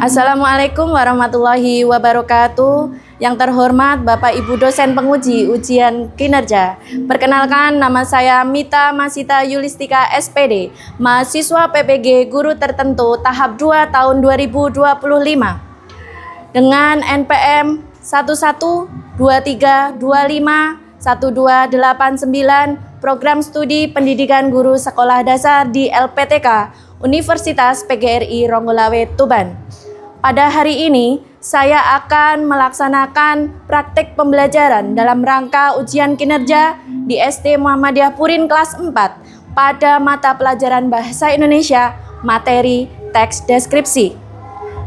Assalamualaikum warahmatullahi wabarakatuh. Yang terhormat Bapak Ibu dosen penguji ujian kinerja. Perkenalkan, nama saya Mita Masita Yulistika SPD, mahasiswa PPG Guru Tertentu tahap 2 tahun 2025. Dengan NPM 1123251289, Program Studi Pendidikan Guru Sekolah Dasar di LPTK Universitas PGRI Ronggolawe Tuban. Pada hari ini, saya akan melaksanakan praktek pembelajaran dalam rangka ujian kinerja di SD Muhammadiyah Purin kelas 4 pada mata pelajaran Bahasa Indonesia, materi teks deskripsi.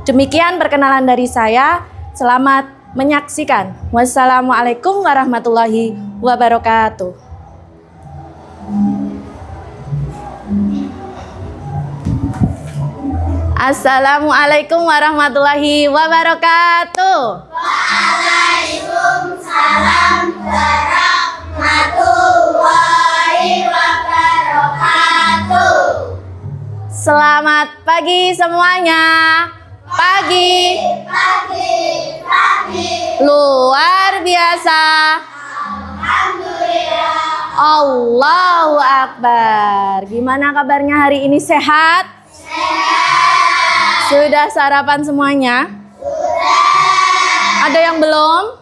Demikian perkenalan dari saya. Selamat menyaksikan. Wassalamualaikum warahmatullahi wabarakatuh. Assalamualaikum warahmatullahi wabarakatuh. Waalaikumsalam warahmatullahi wabarakatuh. Selamat pagi semuanya. Pagi. Luar biasa. Alhamdulillah. Allahu Akbar. Gimana kabarnya hari ini, sehat? Sudah sarapan semuanya? Sudah. Ada yang belum?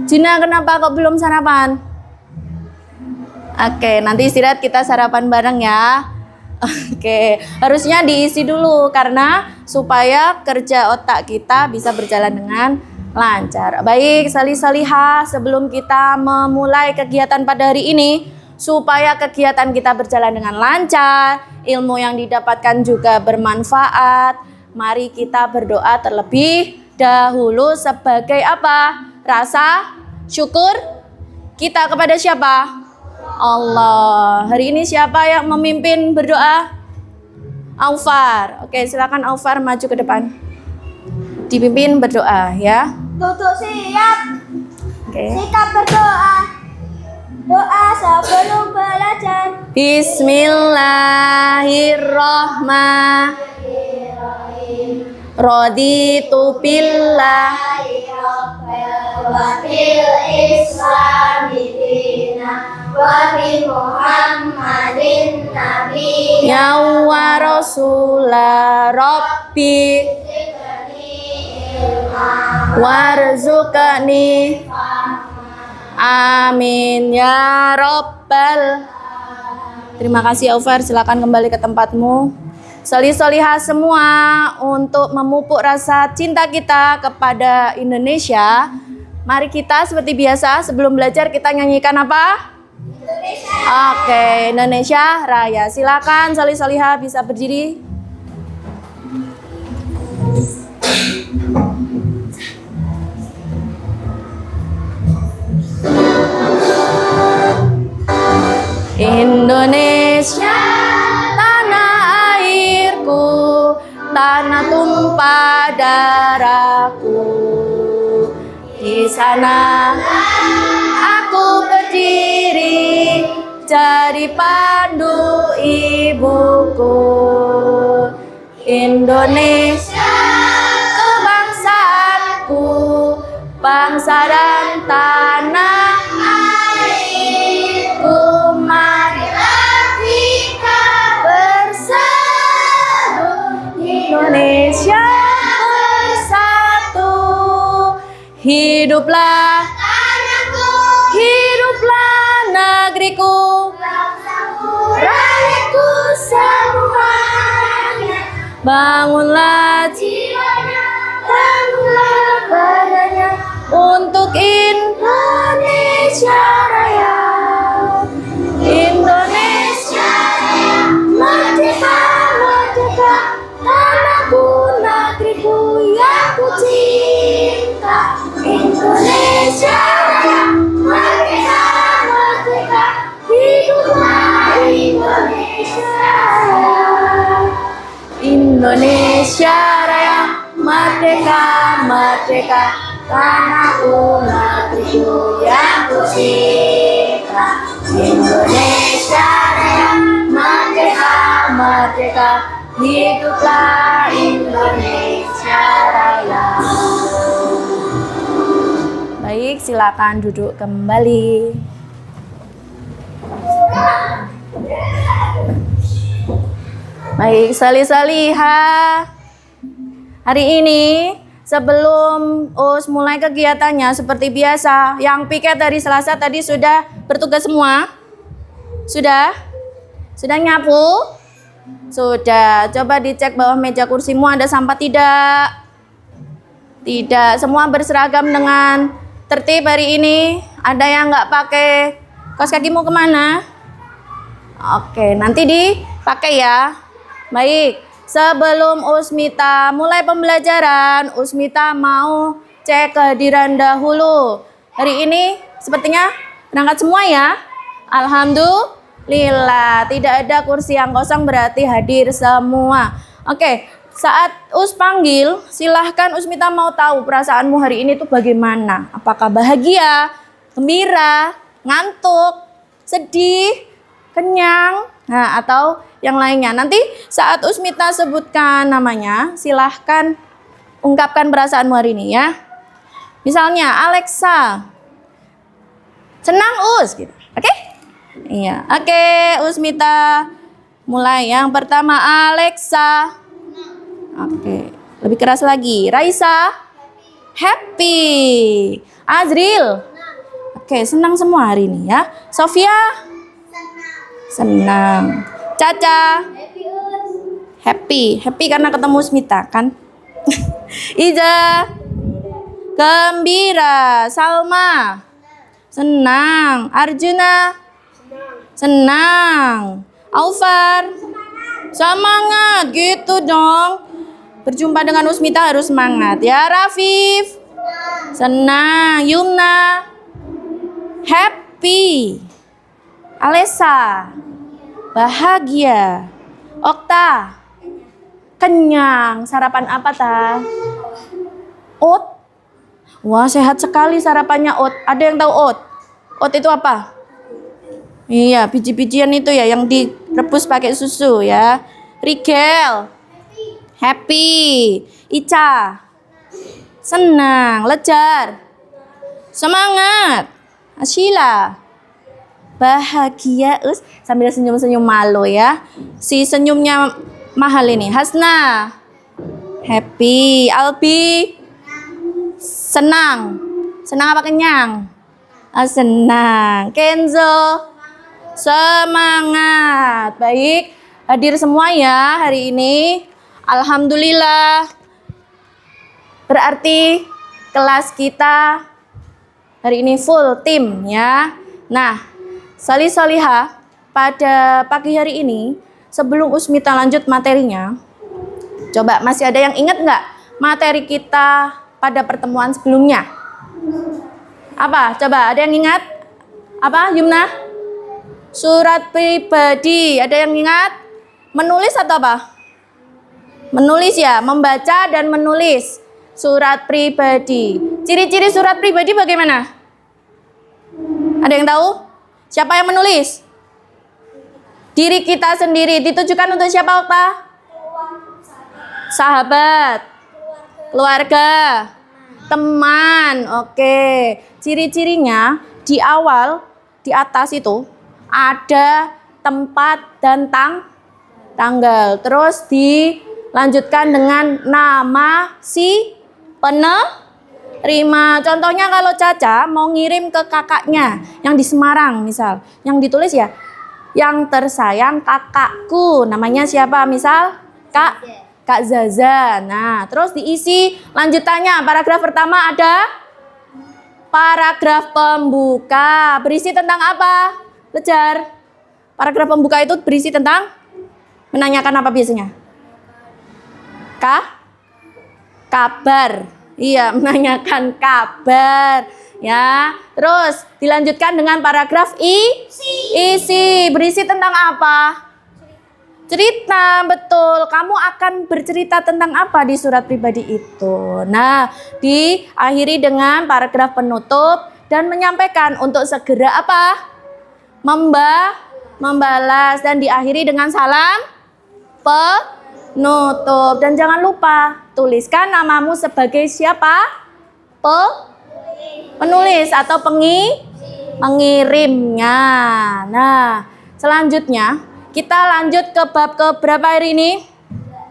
Jina, kenapa kok belum sarapan? Oke, nanti istirahat kita sarapan bareng ya. Oke, harusnya diisi dulu karena supaya kerja otak kita bisa berjalan dengan lancar. Baik, salih-salihah, sebelum kita memulai kegiatan pada hari ini, supaya kegiatan kita berjalan dengan lancar, ilmu yang didapatkan juga bermanfaat, mari kita berdoa terlebih dahulu sebagai apa? Rasa syukur kita kepada siapa? Allah. Hari ini siapa yang memimpin berdoa? Aufar. Oke, silakan Aufar maju ke depan. Dipimpin berdoa ya. Duduk siap. Oke. Sikap berdoa. Doa sebelum belajar. Bismillahirrahmanirrahim. Raditu billah Wa bil Islam dina wa bi Muhammadin nabiyya ya Rasulullah Rabbi warzuqni. Amin ya Rabbal. Terima kasih Aufar, silakan kembali ke tempatmu. Solih-solihah semua, untuk memupuk rasa cinta kita kepada Indonesia, mari kita seperti biasa sebelum belajar kita nyanyikan apa? Indonesia. Oke, Indonesia Raya. Silakan solih-solihah bisa berdiri. Indonesia, tanah airku, tanah tumpah darahku. Di sana aku berdiri, jadi pandu ibuku. Indonesia, kebangsaanku, bangsa dan tanah airku. Marilah kita bersatu, Indonesia bersatu. Hiduplah tanahku, hiduplah negeriku, rakyatku semuanya. Bangunlah jiwanya, bangunlah badannya untuk Indonesia Raya. Indonesia Raya, merdeka, merdeka, tanahku, negeriku yang ku cinta. Indonesia Raya, merdeka, merdeka, hiduplah Indonesia Raya. Indonesia Raya, merdeka, merdeka, tanahku, negeriku yang ku cinta. Indonesia Raya, merdeka, merdeka, hiduplah Indonesia Raya. Baik, silakan duduk kembali. Baik, salih-salihah. Hari ini sebelum Us mulai kegiatannya seperti biasa, yang piket dari Selasa tadi sudah bertugas semua? Sudah? Sudah nyapu? Sudah. Coba dicek bawah meja kursimu ada sampah tidak? Tidak. Semua berseragam dengan tertib hari ini. Ada yang nggak pakai kaos kakimu kemana? Oke, nanti dipakai ya. Baik, sebelum Usmita mulai pembelajaran, Usmita mau cek kehadiran dahulu. Hari ini sepertinya berangkat semua ya. Alhamdulillah, tidak ada kursi yang kosong berarti hadir semua. Oke, saat Us panggil, silahkan Usmita mau tahu perasaanmu hari ini tuh bagaimana? Apakah bahagia, gembira, ngantuk, sedih, kenyang, nah atau yang lainnya. Nanti saat Usmita sebutkan namanya, silahkan ungkapkan perasaanmu hari ini ya. Misalnya Alexa, senang Us, gitu. Oke? Iya, oke Usmita. Mulai yang pertama Alexa. Oke, lebih keras lagi. Raisa, happy. Azril, oke senang semua hari ini ya. Sofia, senang. Caca, happy karena ketemu Smita kan. Iza, gembira. Salma, senang. Arjuna, senang. Alvar, semangat gitu dong. Berjumpa dengan Usmita harus semangat ya. Rafif, senang. Yumna, happy. Alessa, bahagia. Okta, kenyang. Sarapan apa ta? Oat. Wah, sehat sekali sarapannya oat. Ada yang tahu oat? Oat itu apa? Iya, biji-bijian itu ya yang direbus pakai susu ya. Rigel, happy. Ica, senang. Lejar, semangat. Ashila, bahagia. Sambil senyum-senyum malu ya. Si senyumnya mahal ini. Hasna, happy. Albi, senang. Senang apa kenyang? Senang. Kenzo, semangat. Baik, hadir semua ya hari ini. Alhamdulillah. Berarti kelas kita hari ini full tim ya. Nah, salih-salihah, pada pagi hari ini sebelum Usmita lanjut materinya, coba masih ada yang ingat nggak materi kita pada pertemuan sebelumnya? Apa? Coba ada yang ingat? Apa, Yumna? Surat pribadi. Ada yang ingat? Menulis atau apa? Menulis ya, membaca dan menulis. Surat pribadi. Ciri-ciri surat pribadi bagaimana? Ada yang tahu? Siapa yang menulis? Diri kita sendiri. Ditujukan untuk siapa, Okta? Sahabat, keluarga, teman. Oke. Ciri-cirinya di awal, di atas itu ada tempat dan tanggal. Terus dilanjutkan dengan nama si penerima. Contohnya kalau Caca mau ngirim ke kakaknya yang di Semarang misal, yang ditulis ya, yang tersayang kakakku. Namanya siapa? Misal Kak Zaza. Nah, terus diisi lanjutannya. Paragraf pertama ada paragraf pembuka. Berisi tentang apa? Lejar. Paragraf pembuka itu berisi tentang menanyakan apa biasanya? Kabar. Iya, menanyakan kabar. Ya. Terus dilanjutkan dengan paragraf isi. Berisi tentang apa? Cerita, betul. Kamu akan bercerita tentang apa di surat pribadi itu? Nah, diakhiri dengan paragraf penutup dan menyampaikan untuk segera apa? Membalas dan diakhiri dengan salam nutup. Dan jangan lupa tuliskan namamu sebagai siapa? Penulis atau pengirimnya. Nah, selanjutnya kita lanjut ke bab ke berapa hari ini?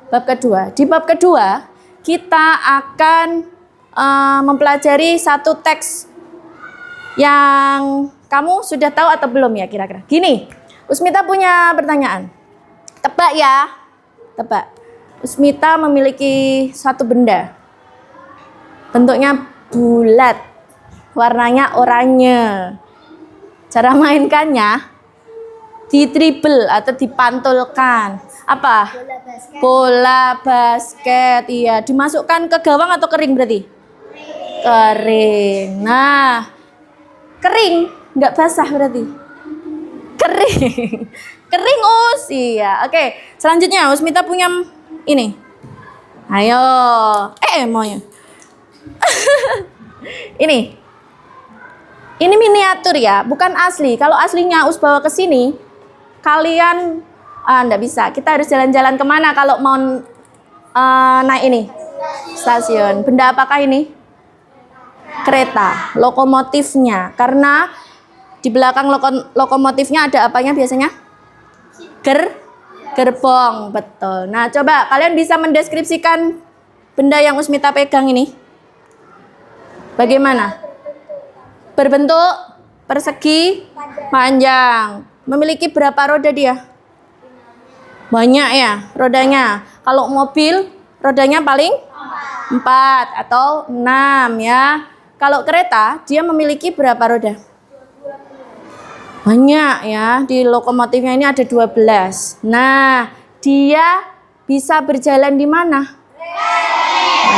Bab kedua. Di bab kedua kita akan mempelajari satu teks yang kamu sudah tahu atau belum ya kira-kira. Gini, Usmita punya pertanyaan. Tebak ya, tebak. Usmita memiliki satu benda. Bentuknya bulat, warnanya oranye. Cara mainkannya di dribble atau dipantulkan. Apa? Bola basket. Iya, dimasukkan ke gawang atau kering berarti? Kering. Nah, kering, nggak basah berarti. Kering. Kering Us. Iya. Oke, selanjutnya Usmita punya ini. Ayo. Maunya. Ini miniatur ya, bukan asli. Kalau aslinya Us bawa ke sini, kalian enggak bisa. Kita harus jalan-jalan kemana kalau mau naik ini? Stasiun. Benda apakah ini? Kereta, lokomotifnya. Karena di belakang lokomotifnya ada apanya biasanya? Gerbong, betul. Nah, coba kalian bisa mendeskripsikan benda yang Usmita pegang ini. Bagaimana? Berbentuk persegi panjang. Memiliki berapa roda dia? Banyak ya rodanya. Kalau mobil rodanya paling 4 atau 6 ya. Kalau kereta dia memiliki berapa roda? Banyak ya. Di lokomotifnya ini ada 12. Nah, dia bisa berjalan di mana?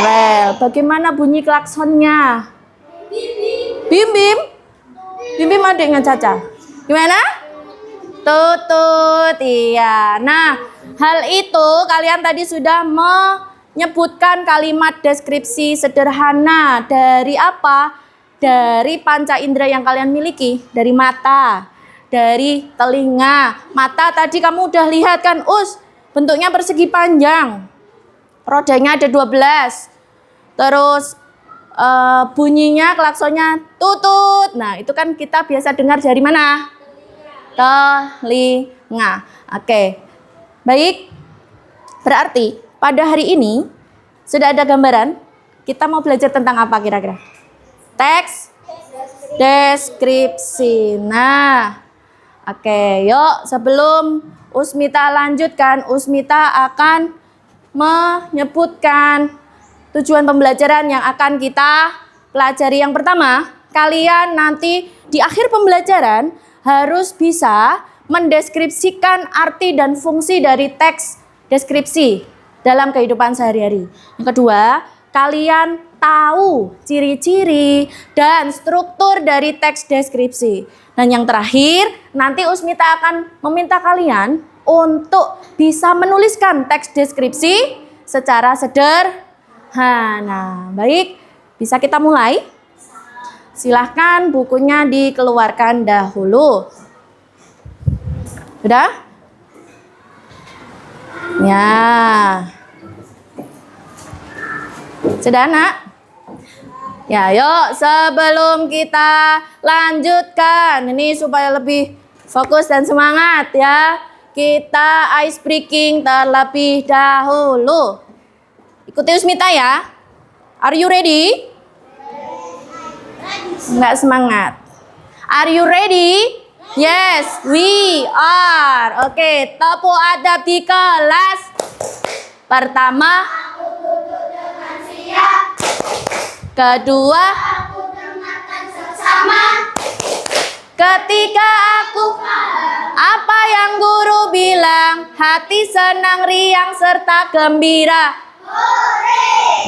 Rel. Bagaimana bunyi klaksonnya? Bim bim. Bim bim adiknya Caca. Gimana? Tutut. Iya. Nah, hal itu kalian tadi sudah menyebutkan kalimat deskripsi sederhana dari apa? Dari panca indera yang kalian miliki, dari mata, dari telinga. Mata tadi kamu udah lihat kan, Us? Bentuknya persegi panjang. Rodanya ada 12. Terus bunyinya klaksonnya tutut. Nah, itu kan kita biasa dengar dari mana? Telinga. Oke. Baik. Berarti pada hari ini sudah ada gambaran. Kita mau belajar tentang apa kira-kira? Teks deskripsi. Nah, oke, yuk sebelum Usmita lanjutkan, Usmita akan menyebutkan tujuan pembelajaran yang akan kita pelajari. Yang pertama, kalian nanti di akhir pembelajaran harus bisa mendeskripsikan arti dan fungsi dari teks deskripsi dalam kehidupan sehari-hari. Yang kedua, kalian tahu ciri-ciri dan struktur dari teks deskripsi. Dan yang terakhir, nanti Usmita akan meminta kalian untuk bisa menuliskan teks deskripsi secara sederhana. Baik, bisa kita mulai? Silahkan bukunya dikeluarkan dahulu. Sudah? Ya. Sudah, Nak? Ya, yuk sebelum kita lanjutkan, ini supaya lebih fokus dan semangat ya. Kita ice breaking terlebih dahulu. Ikuti Usmita ya. Are you ready? Enggak semangat. Are you ready? Yes, we are. Oke, tepuk adab di kelas. Pertama, Aku duduk dengan siap. kedua, Aku dengarkan seksama. ketiga aku apa yang guru bilang, hati senang, riang, serta gembira.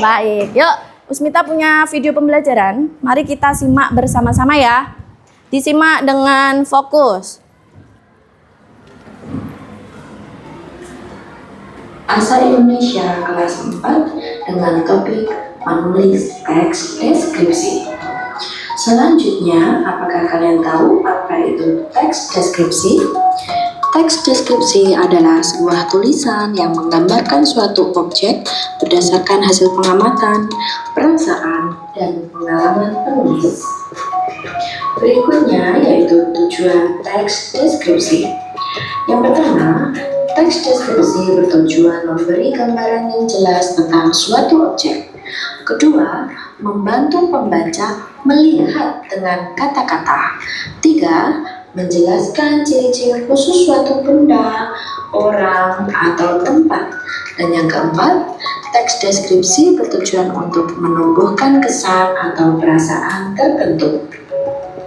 Baik, yuk Usmita punya video pembelajaran. Mari kita simak bersama-sama ya. Disimak dengan fokus. Bahasa Indonesia kelas 4 dengan topik menulis teks deskripsi. Selanjutnya, apakah kalian tahu apa itu teks deskripsi? Teks deskripsi adalah sebuah tulisan yang menggambarkan suatu objek berdasarkan hasil pengamatan, perasaan, dan pengalaman penulis. Berikutnya yaitu tujuan teks deskripsi. Yang pertama, teks deskripsi bertujuan memberi gambaran yang jelas tentang suatu objek. Kedua, membantu pembaca melihat dengan kata-kata. Tiga, menjelaskan ciri-ciri khusus suatu benda, orang, atau tempat. Dan yang keempat, teks deskripsi bertujuan untuk menumbuhkan kesan atau perasaan tertentu.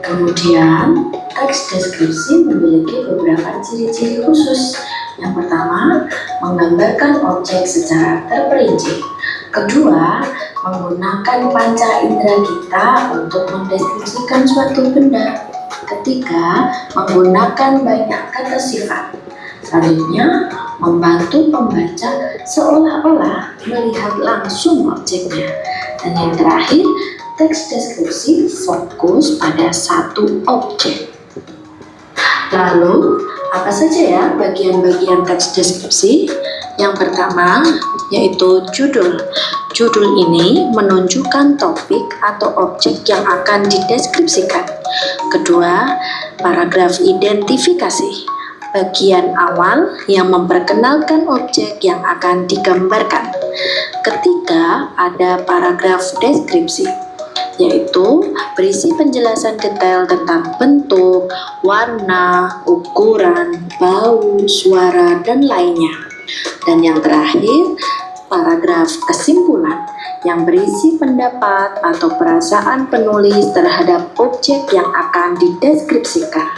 Kemudian, teks deskripsi memiliki beberapa ciri-ciri khusus. Yang pertama, menggambarkan objek secara terperinci. Kedua, menggunakan panca indera kita untuk mendeskripsikan suatu benda. Ketiga, menggunakan banyak kata sifat. Selanjutnya, membantu pembaca seolah-olah melihat langsung objeknya. Dan yang terakhir, teks deskripsi fokus pada satu objek. Lalu, apa saja ya bagian-bagian teks deskripsi? Yang pertama, yaitu judul. Judul ini menunjukkan topik atau objek yang akan dideskripsikan. Kedua, paragraf identifikasi. Bagian awal yang memperkenalkan objek yang akan digambarkan. Ketiga, ada paragraf deskripsi, yaitu berisi penjelasan detail tentang bentuk, warna, ukuran, bau, suara, dan lainnya. Dan yang terakhir, paragraf kesimpulan yang berisi pendapat atau perasaan penulis terhadap objek yang akan dideskripsikan.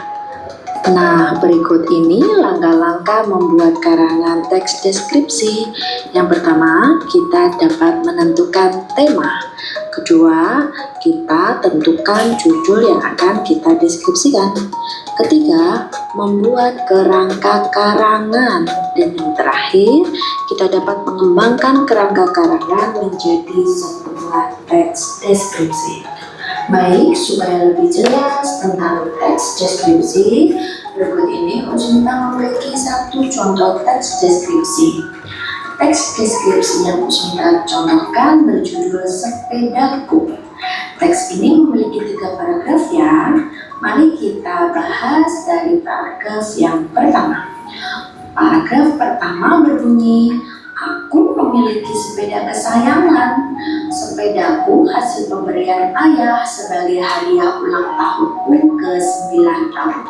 Nah, berikut ini langkah-langkah membuat karangan teks deskripsi. Yang pertama, kita dapat menentukan tema. Kedua, kita tentukan judul yang akan kita deskripsikan. Ketiga, membuat kerangka karangan. Dan yang terakhir, kita dapat mengembangkan kerangka karangan menjadi sebuah teks deskripsi. Baik, supaya lebih jelas tentang teks deskripsi, berikut ini Usmita memiliki satu contoh teks deskripsi. Teks deskripsi yang Usmita contohkan berjudul Sepedaku. Teks ini memiliki 3 paragraf ya. Mari kita bahas dari paragraf yang pertama. Paragraf pertama berbunyi, aku memiliki sepeda kesayangan. Sepedaku hasil pemberian ayah sebagai hadiah ulang tahunku ke-9 tahun.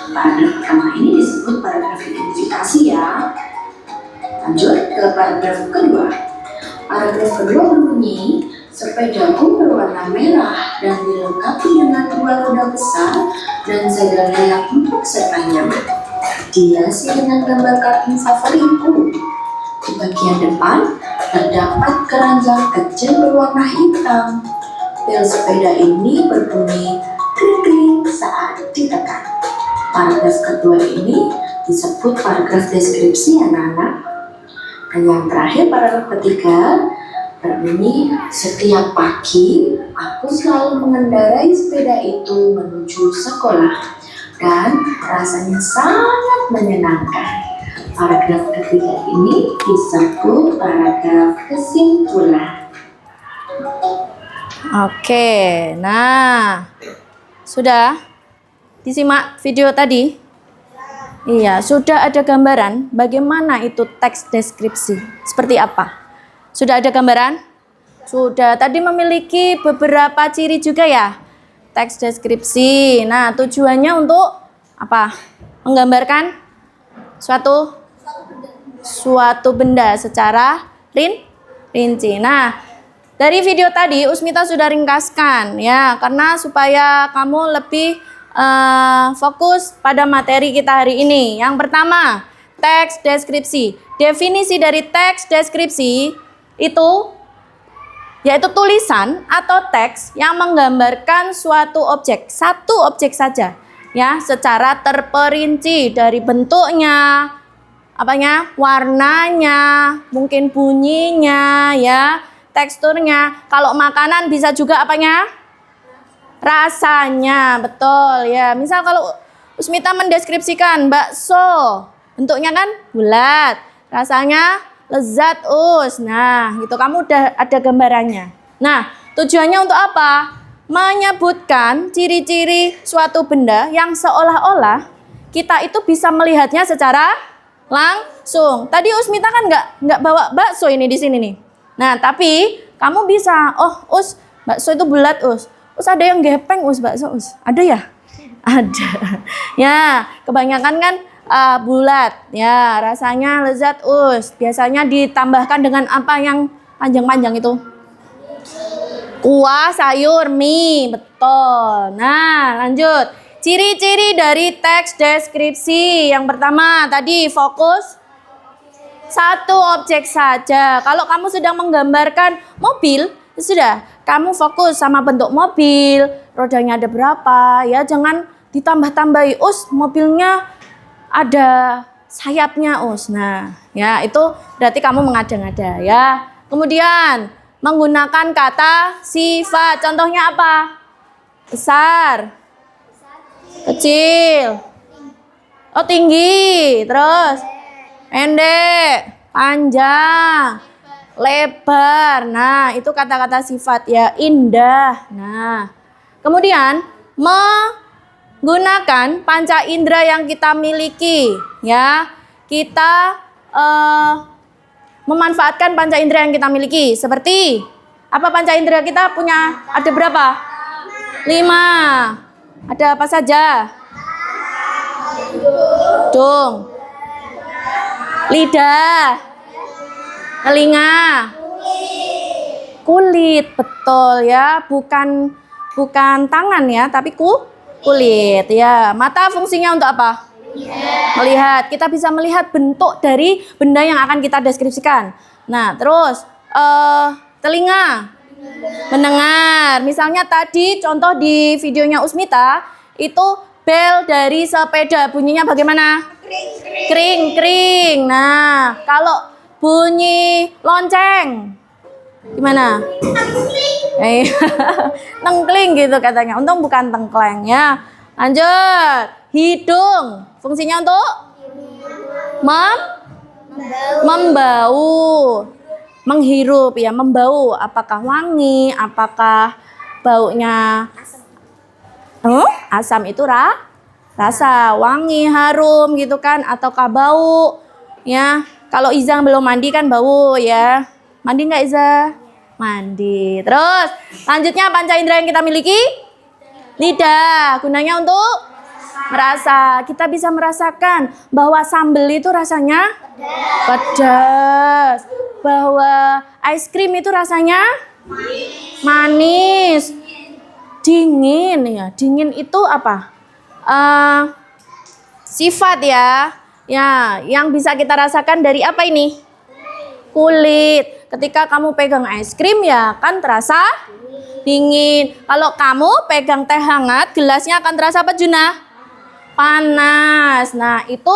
Paragraf pertama ini disebut paragraf identifikasi ya. Lanjut ke paragraf kedua. Paragraf kedua berbunyi, sepedaku berwarna merah dan dilengkapi dengan 2 roda besar dan segala yang empuk serta nyaman. Dihiasi dengan gambar kartun favoritku. Di bagian depan terdapat keranjang kecil berwarna hitam. Bel sepeda ini berbunyi kring-kring saat ditekan. Paragraf kedua ini disebut paragraf deskripsi anak-anak. Dan yang terakhir paragraf ketiga berbunyi, setiap pagi aku selalu mengendarai sepeda itu menuju sekolah dan rasanya sangat menyenangkan. Paragraf ketiga ini disebut paragraf kesimpulan. Oke, nah sudah disimak video tadi? Iya, sudah ada gambaran bagaimana itu teks deskripsi. Seperti apa? Sudah ada gambaran? Sudah, tadi memiliki beberapa ciri juga ya. Teks deskripsi. Nah, tujuannya untuk apa? Menggambarkan suatu benda secara rinci. Nah, dari video tadi Usmita sudah ringkaskan ya, karena supaya kamu lebih fokus pada materi kita hari ini. Yang pertama, teks deskripsi. Definisi dari teks deskripsi itu yaitu tulisan atau teks yang menggambarkan suatu objek, satu objek saja ya, secara terperinci dari bentuknya, warnanya, mungkin bunyinya ya, teksturnya. Kalau makanan bisa juga rasanya, betul ya. Misal kalau Usmita mendeskripsikan bakso. Bentuknya kan bulat. Rasanya lezat, Us. Nah, gitu kamu udah ada gambarannya. Nah, tujuannya untuk apa? Menyebutkan ciri-ciri suatu benda yang seolah-olah kita itu bisa melihatnya secara langsung. Tadi Usmita kan nggak bawa bakso ini di sini nih. Nah, tapi kamu bisa, oh Us, bakso itu bulat Us. Us ada yang gepeng Us bakso Us. Ada ya? Ada. Ya, kebanyakan kan bulat. Ya, rasanya lezat Us. Biasanya ditambahkan dengan apa yang panjang-panjang itu? Kuah, sayur, mie. Betul. Nah, lanjut. Ciri-ciri dari teks deskripsi. Yang pertama tadi fokus satu objek saja. Kalau kamu sedang menggambarkan mobil, sudah kamu fokus sama bentuk mobil, rodanya ada berapa, ya jangan ditambah-tambahi. Us, mobilnya ada sayapnya, Us. Nah, ya itu berarti kamu mengada-ngada ya. Kemudian menggunakan kata sifat. Contohnya apa? Besar, kecil, oh tinggi, terus pendek, panjang, lebar. Nah, itu kata-kata sifat ya. Indah. Nah, kemudian menggunakan panca indera yang kita miliki ya. Kita memanfaatkan panca indera yang kita miliki. Seperti apa panca indera kita punya? Ada berapa? 5. Ada apa saja? Hidung, lidah, telinga, kulit. Betul ya, bukan tangan ya, tapi kulit ya. Mata fungsinya untuk apa? Melihat. Kita bisa melihat bentuk dari benda yang akan kita deskripsikan. Nah, terus telinga, mendengar. Misalnya tadi contoh di videonya Usmita itu bel dari sepeda, bunyinya bagaimana? Kring, kring. Nah, kalau bunyi lonceng gimana? Tengkling gitu katanya. Untung bukan tengkleng ya. Lanjut. Hidung. Fungsinya untuk membau. Menghirup ya, membau. Apakah wangi? Apakah baunya asam itu rasa, wangi, harum gitu kan, ataukah bau ya. Kalau Iza belum mandi kan bau ya. Mandi nggak Iza? Mandi. Terus lanjutnya panca indera yang kita miliki? Lidah. Gunanya untuk merasa. Kita bisa merasakan bahwa sambal itu rasanya pedas. Bahwa es krim itu rasanya manis. Dingin ya. Dingin itu apa? Sifat ya. Ya, yang bisa kita rasakan dari apa ini? Kulit. Ketika kamu pegang es krim ya kan terasa dingin. Kalau kamu pegang teh hangat, gelasnya akan terasa apa Juna? Panas. Nah, itu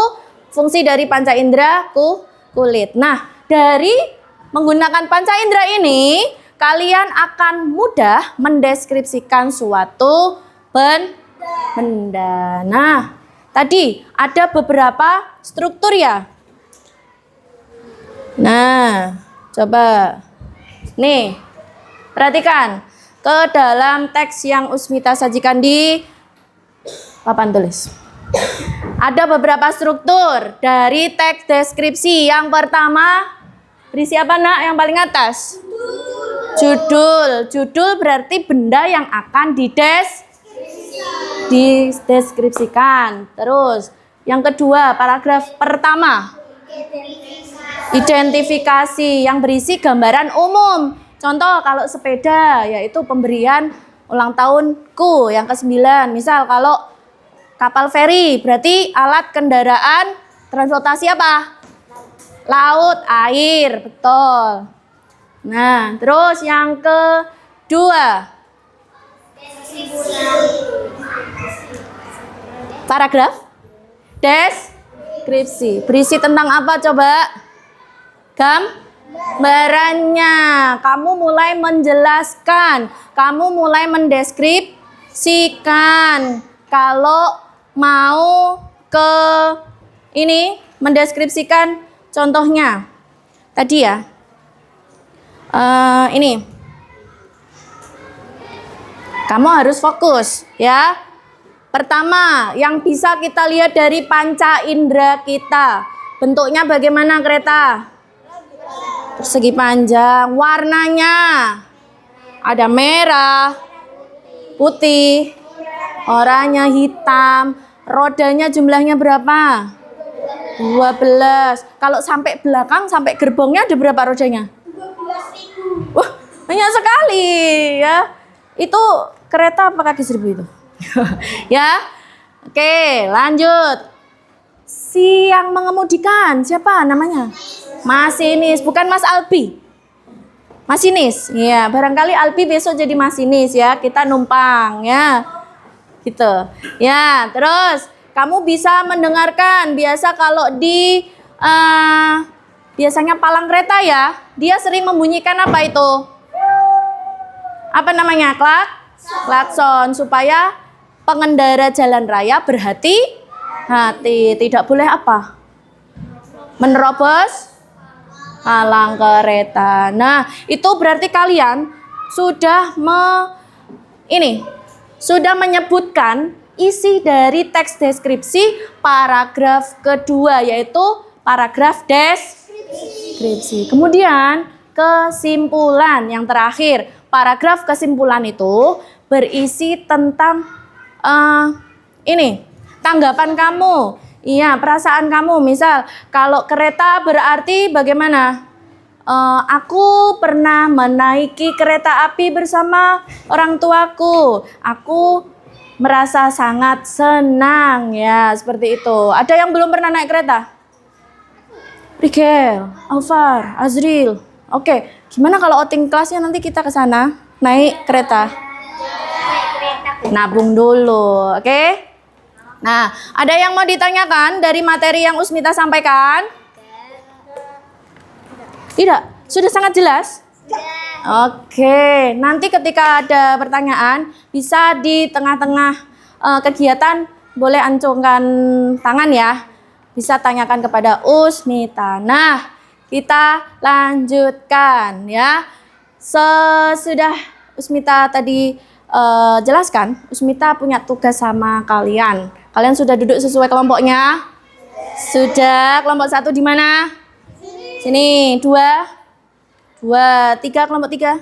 fungsi dari panca indera kulit. Nah, dari menggunakan panca indera ini, kalian akan mudah mendeskripsikan suatu benda. Nah, tadi ada beberapa struktur ya. Nah, coba. Nih, perhatikan. Ke dalam teks yang Usmita sajikan di papan tulis. Ada beberapa struktur dari teks deskripsi. Yang pertama, berisi apa nak yang paling atas? Judul. Judul berarti benda yang akan dideskripsikan. Terus yang kedua, paragraf pertama, identifikasi yang berisi gambaran umum. Contoh kalau sepeda yaitu pemberian ulang tahunku yang ke-9. Misal kalau kapal feri berarti alat kendaraan transportasi apa? Laut, air, betul. Nah, terus yang kedua, paragraf deskripsi. Berisi tentang apa coba? Gambarannya. Kamu mulai menjelaskan, kamu mulai mendeskripsikan. Kalau mau ke ini mendeskripsikan contohnya. Tadi ya. Ini. Kamu harus fokus ya. Pertama, yang bisa kita lihat dari panca indera kita. Bentuknya bagaimana kereta? Persegi panjang. Warnanya ada merah, putih, oranye, hitam. Rodanya jumlahnya berapa? 12. Kalau sampai belakang, sampai gerbongnya ada berapa rodanya? 12.000. Wah, banyak sekali ya. Itu kereta apa kaki seribu itu? Ya. Oke, lanjut. Si yang mengemudikan siapa namanya? Masinis, bukan Mas Albi. Masinis. Ya, barangkali Albi besok jadi masinis ya. Kita numpang ya. Gitu. Ya, terus kamu bisa mendengarkan biasa kalau di biasanya palang kereta ya, dia sering membunyikan apa itu? Apa namanya? Klakson, supaya pengendara jalan raya berhati-hati. Tidak boleh apa? Menerobos palang kereta. Nah, itu berarti kalian sudah sudah menyebutkan isi dari teks deskripsi paragraf kedua, yaitu paragraf deskripsi. Kemudian kesimpulan yang terakhir. Paragraf kesimpulan itu berisi tentang tanggapan kamu. Iya, perasaan kamu. Misal, kalau kereta berarti bagaimana? Aku pernah menaiki kereta api bersama orang tuaku. Aku merasa sangat senang ya, seperti itu. Ada yang belum pernah naik kereta? Rigel, Alvar, Azril. Oke, gimana kalau outing kelasnya nanti kita ke sana naik kereta? Nabung dulu, oke? Nah, ada yang mau ditanyakan dari materi yang Usmita sampaikan? Tidak, sudah sangat jelas? Oke, nanti ketika ada pertanyaan bisa di tengah-tengah kegiatan boleh acungkan tangan ya. Bisa tanyakan kepada Usmita. Nah, kita lanjutkan ya. Sesudah Usmita tadi jelaskan, Usmita punya tugas sama kalian. Kalian sudah duduk sesuai kelompoknya? Sudah. Kelompok 1 di mana? Sini. 2, 3, kelompok 3.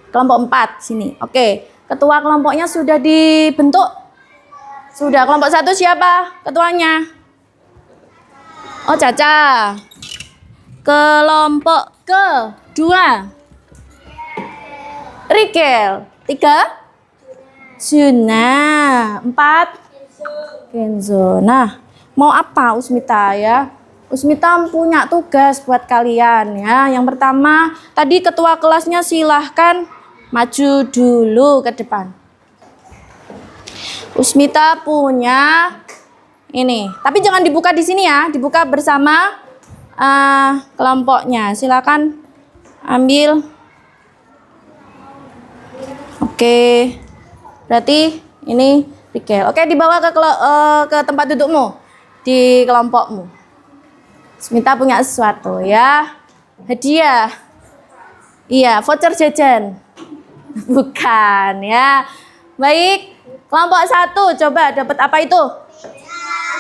Kelompok 4 sini. Oke. Ketua kelompoknya sudah dibentuk? Sudah. Kelompok 1 siapa ketuanya? Oh, Caca. Kelompok kedua. Rigel. 3. Juna. 4. Kenzo. Nah, mau apa Usmita ya? Usmita punya tugas buat kalian ya. Yang pertama, tadi ketua kelasnya silahkan maju dulu ke depan. Usmita punya ini, tapi jangan dibuka di sini ya, dibuka bersama kelompoknya. Silakan ambil. Oke, berarti ini Rigel. Oke, dibawa ke tempat dudukmu di kelompokmu. Usmita punya sesuatu ya, hadiah. Iya, voucher jajan. Bukan ya. Baik, kelompok 1 coba dapat apa itu?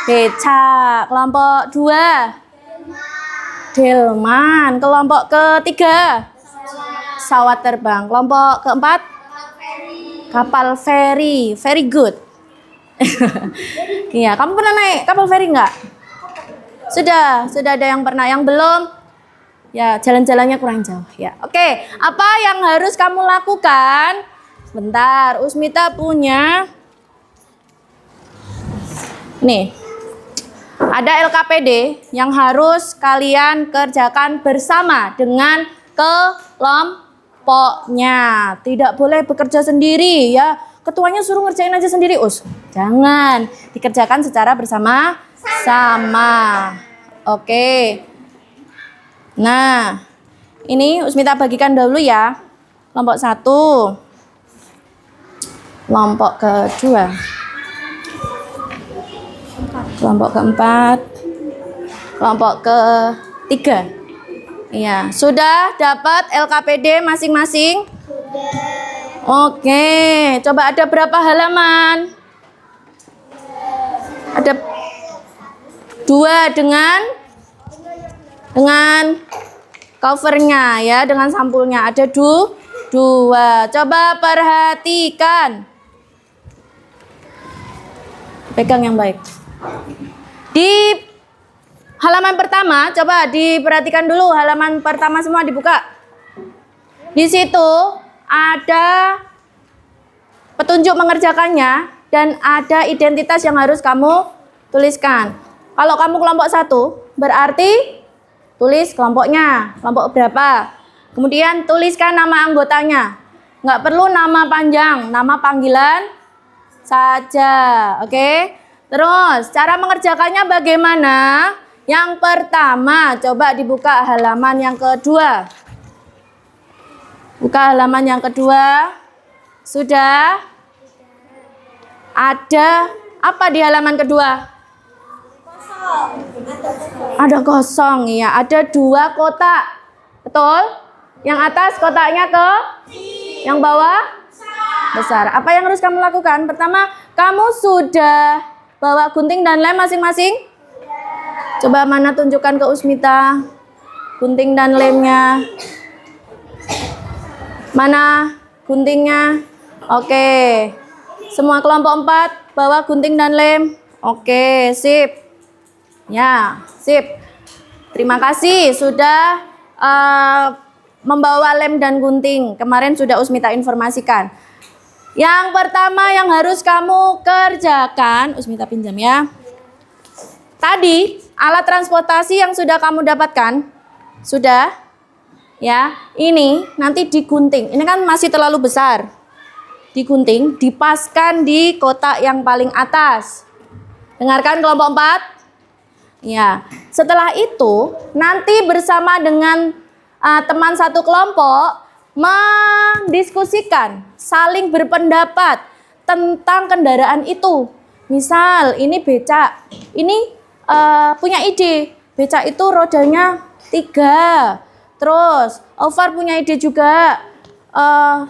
Beca. Kelompok 2 delman. Kelompok ketiga pesawat terbang. Kelompok keempat kapal feri. Very good. Iya, kamu pernah naik kapal feri enggak? Sudah ada yang pernah, yang belum? Ya, jalan-jalannya kurang jauh ya. Oke, apa yang harus kamu lakukan? Sebentar, Usmita punya nih. Ada LKPD yang harus kalian kerjakan bersama dengan kelompoknya. Tidak boleh bekerja sendiri ya. Ketuanya suruh ngerjain aja sendiri, Us. Jangan, dikerjakan secara bersama-sama. Oke. Nah, ini Usmita bagikan dulu ya. Kelompok 1. Kelompok kedua. kelompok keempat, kelompok ketiga. Iya, sudah dapat LKPD masing-masing? Oke, coba ada berapa halaman? Ada 2 dengan covernya ya, dengan sampulnya. Ada 2. Coba perhatikan. Pegang yang baik. Di halaman pertama, coba diperhatikan dulu. Halaman pertama semua dibuka. Di situ ada petunjuk mengerjakannya dan ada identitas yang harus kamu tuliskan. Kalau kamu kelompok 1, berarti tulis kelompoknya, kelompok berapa. Kemudian tuliskan nama anggotanya. Nggak perlu nama panjang, nama panggilan saja, oke? Terus, cara mengerjakannya bagaimana? Yang pertama, coba dibuka halaman yang kedua. Buka halaman yang kedua. Sudah? Ada apa di halaman kedua? Ada kosong, ya. Ada 2 kotak. Betul? Yang atas kotaknya ke? Yang bawah? Besar. Apa yang harus kamu lakukan? Pertama, kamu sudah bawa gunting dan lem masing-masing? Coba mana tunjukkan ke Usmita gunting dan lemnya. Mana guntingnya? Oke. Semua kelompok 4 bawa gunting dan lem. Oke, sip. Ya, sip. Terima kasih sudah membawa lem dan gunting. Kemarin sudah Usmita informasikan. Yang pertama yang harus kamu kerjakan, Usmita pinjam ya. Tadi alat transportasi yang sudah kamu dapatkan, sudah ya, ini nanti digunting. Ini kan masih terlalu besar. Digunting, dipaskan di kotak yang paling atas. Dengarkan kelompok 4. Ya, setelah itu nanti bersama dengan teman satu kelompok mendiskusikan, saling berpendapat tentang kendaraan itu. Misal ini becak, ini punya ide, becak itu rodanya 3. Terus Alvar punya ide juga,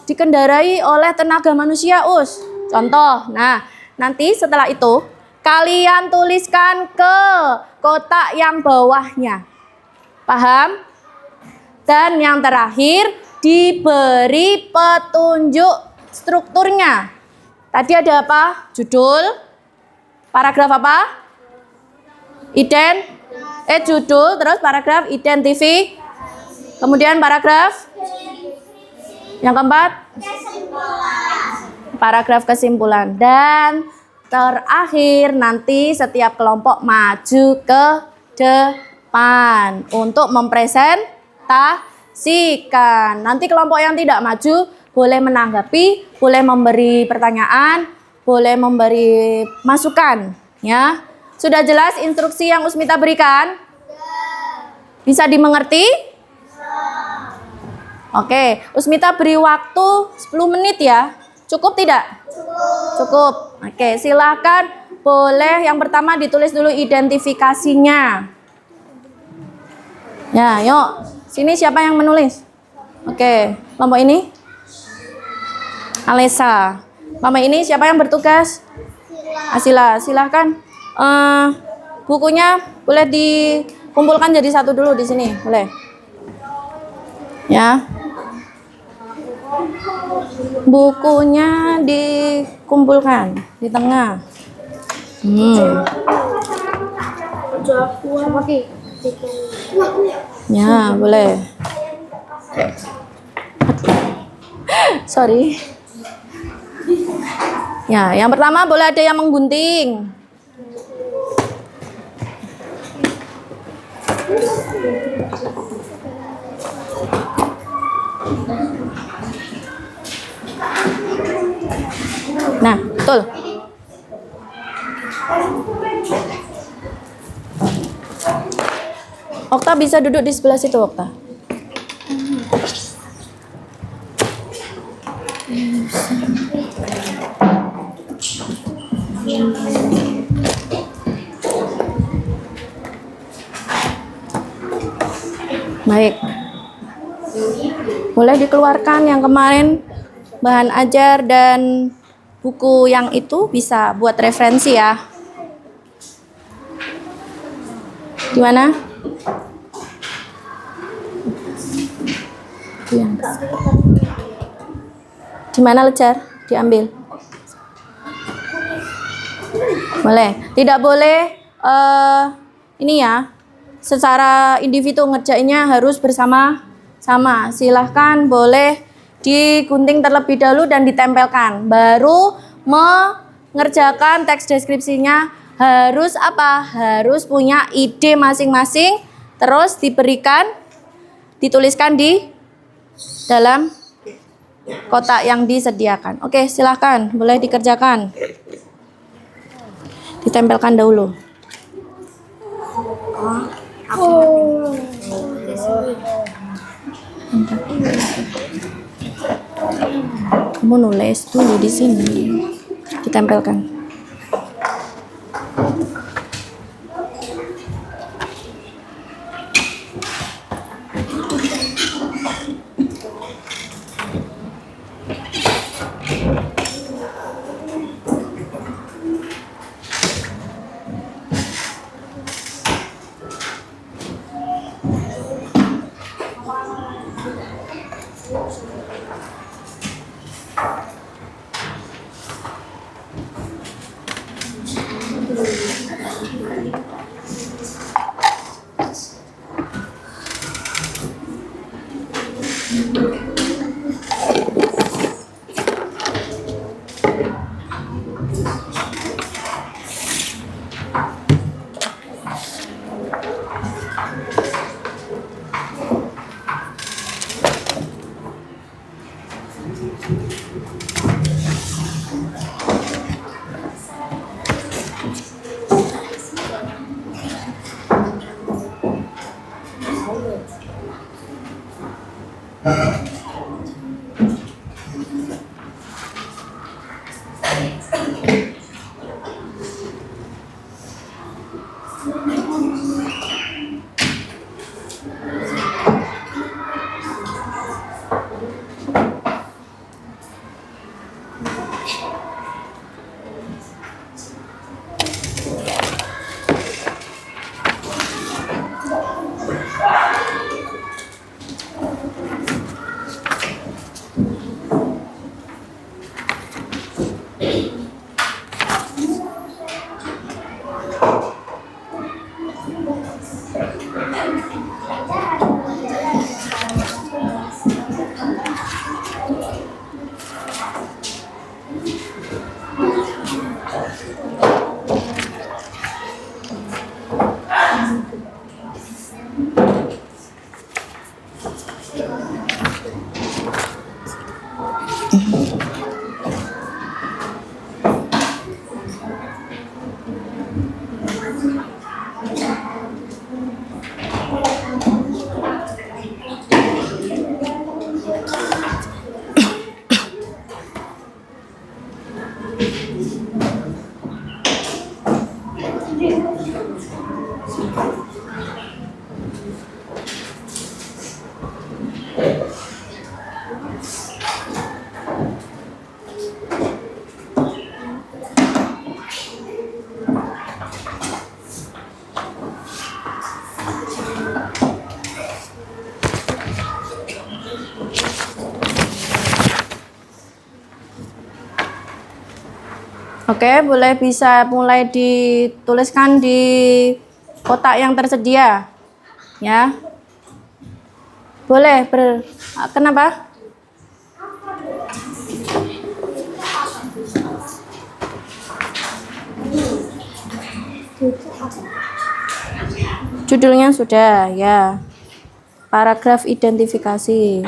dikendarai oleh tenaga manusia, Us. Contoh. Nah, nanti setelah itu kalian tuliskan ke kotak yang bawahnya. Paham? Dan yang terakhir diberi petunjuk strukturnya. Tadi ada apa? Judul, paragraf apa? Judul, terus paragraf identifikasi. Kemudian paragraf yang keempat, paragraf kesimpulan. Dan terakhir nanti setiap kelompok maju ke depan untuk mempresentasikan. Nanti kelompok yang tidak maju boleh menanggapi, boleh memberi pertanyaan, boleh memberi masukan, ya. Sudah jelas instruksi yang Usmita berikan? Bisa dimengerti? Oke, Usmita beri waktu 10 menit ya. Cukup tidak? Cukup. Oke, silakan. Boleh yang pertama ditulis dulu identifikasinya. Ya, yuk. Sini siapa yang menulis? Oke, kelompok ini? Alesa. Kelompok ini siapa yang bertugas? Asila, silahkan. Bukunya boleh dikumpulkan jadi satu dulu di sini, boleh? Ya. Bukunya dikumpulkan di tengah. Ya, boleh. Sorry. Ya, yang pertama boleh ada yang menggunting. Nah, betul. Okta bisa duduk di sebelah situ, Okta. Baik. Boleh dikeluarkan yang kemarin bahan ajar dan buku yang itu bisa buat referensi ya. Gimana? Gimana Lejar? Diambil. Boleh. Tidak boleh ini ya. Secara individu ngerjainnya harus bersama-sama. Silahkan boleh digunting terlebih dahulu dan ditempelkan. Baru mengerjakan teks deskripsinya harus apa? Harus punya ide masing-masing. Terus dituliskan di dalam kotak yang disediakan. Oke, silahkan. Boleh dikerjakan. Ditempelkan dahulu. Kamu nulis dulu di sini. Ditempelkan. Oke, boleh bisa mulai dituliskan di kotak yang tersedia. Ya. Boleh kenapa? Judulnya sudah, ya. Paragraf identifikasi.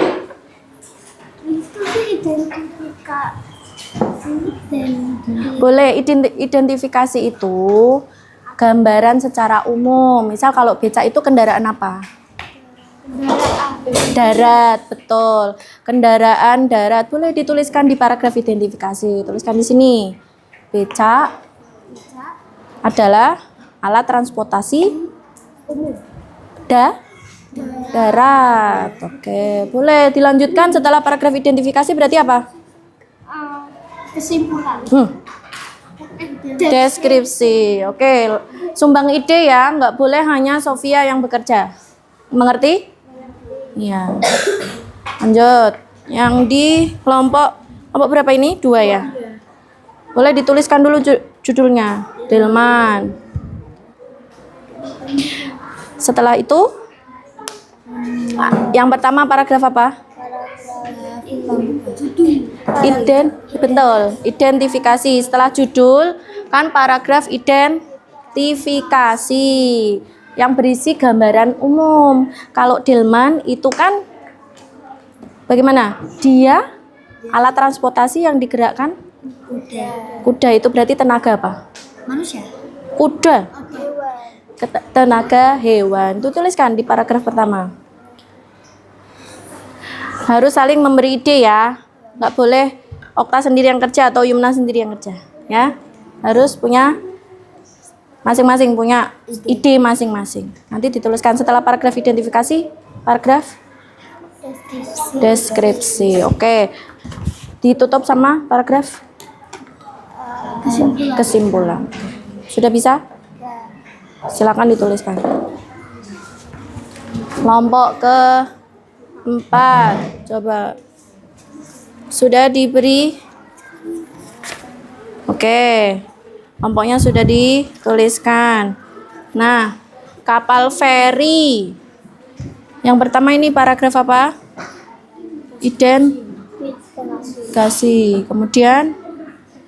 Itu sih identifikasi. Boleh, identifikasi itu gambaran secara umum. Misal kalau becak itu kendaraan apa? Darat, betul. Kendaraan darat. Boleh dituliskan di paragraf identifikasi. Tuliskan di sini. Becak adalah alat transportasi Darat. Oke, boleh dilanjutkan setelah paragraf identifikasi berarti apa? Kesimpulan. Deskripsi. Oke, sumbang ide ya, nggak boleh hanya Sofia yang bekerja. Mengerti? Iya. Lanjut. Yang di kelompok berapa ini? 2 ya. Boleh dituliskan dulu judulnya. Delman. Setelah itu, yang pertama paragraf apa? Betul, identifikasi. Setelah judul kan paragraf identifikasi yang berisi gambaran umum. Kalau delman itu kan bagaimana? Dia alat transportasi yang digerakkan kuda itu berarti tenaga apa? Manusia. Kuda. Tenaga hewan. Itu tuliskan di paragraf pertama. Harus saling memberi ide ya. Nggak boleh Okta sendiri yang kerja atau Yumna sendiri yang kerja. Ya. Harus punya masing-masing punya ide masing-masing. Nanti dituliskan setelah paragraf identifikasi, paragraf deskripsi. Oke. Ditutup sama paragraf kesimpulan. Sudah bisa? Silakan dituliskan. Kelompok ke-4. Coba. Sudah diberi? Oke. Kelompoknya sudah dituliskan. Nah, kapal feri. Yang pertama ini paragraf apa? Identifikasi. Kemudian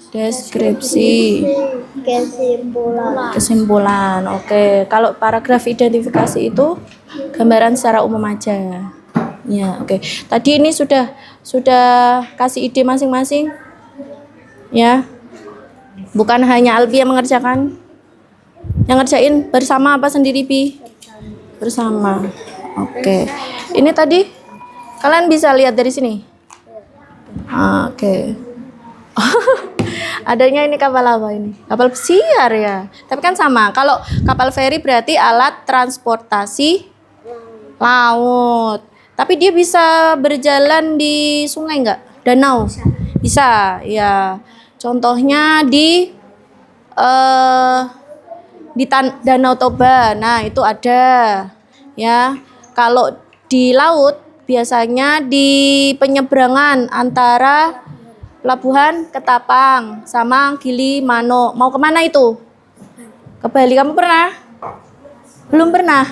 deskripsi. Kesimpulan. Oke, kalau paragraf identifikasi itu gambaran secara umum aja. Ya, oke. Tadi ini sudah kasih ide masing-masing. Ya. Bukan hanya Albi yang mengerjakan. Yang ngerjain bersama apa sendiri, Pi? Bersama. Oke. Ini tadi kalian bisa lihat dari sini. Oke. Adanya ini kapal apa ini? Kapal pesiar ya. Tapi kan sama. Kalau kapal feri berarti alat transportasi laut. Tapi dia bisa berjalan di sungai enggak? Danau? Bisa. Ya. Contohnya di Danau Toba. Nah, itu ada. Ya. Kalau di laut biasanya di penyeberangan antara Pelabuhan Ketapang sama Gili Manuk. Mau kemana itu? Ke Bali. Kamu pernah? Belum pernah?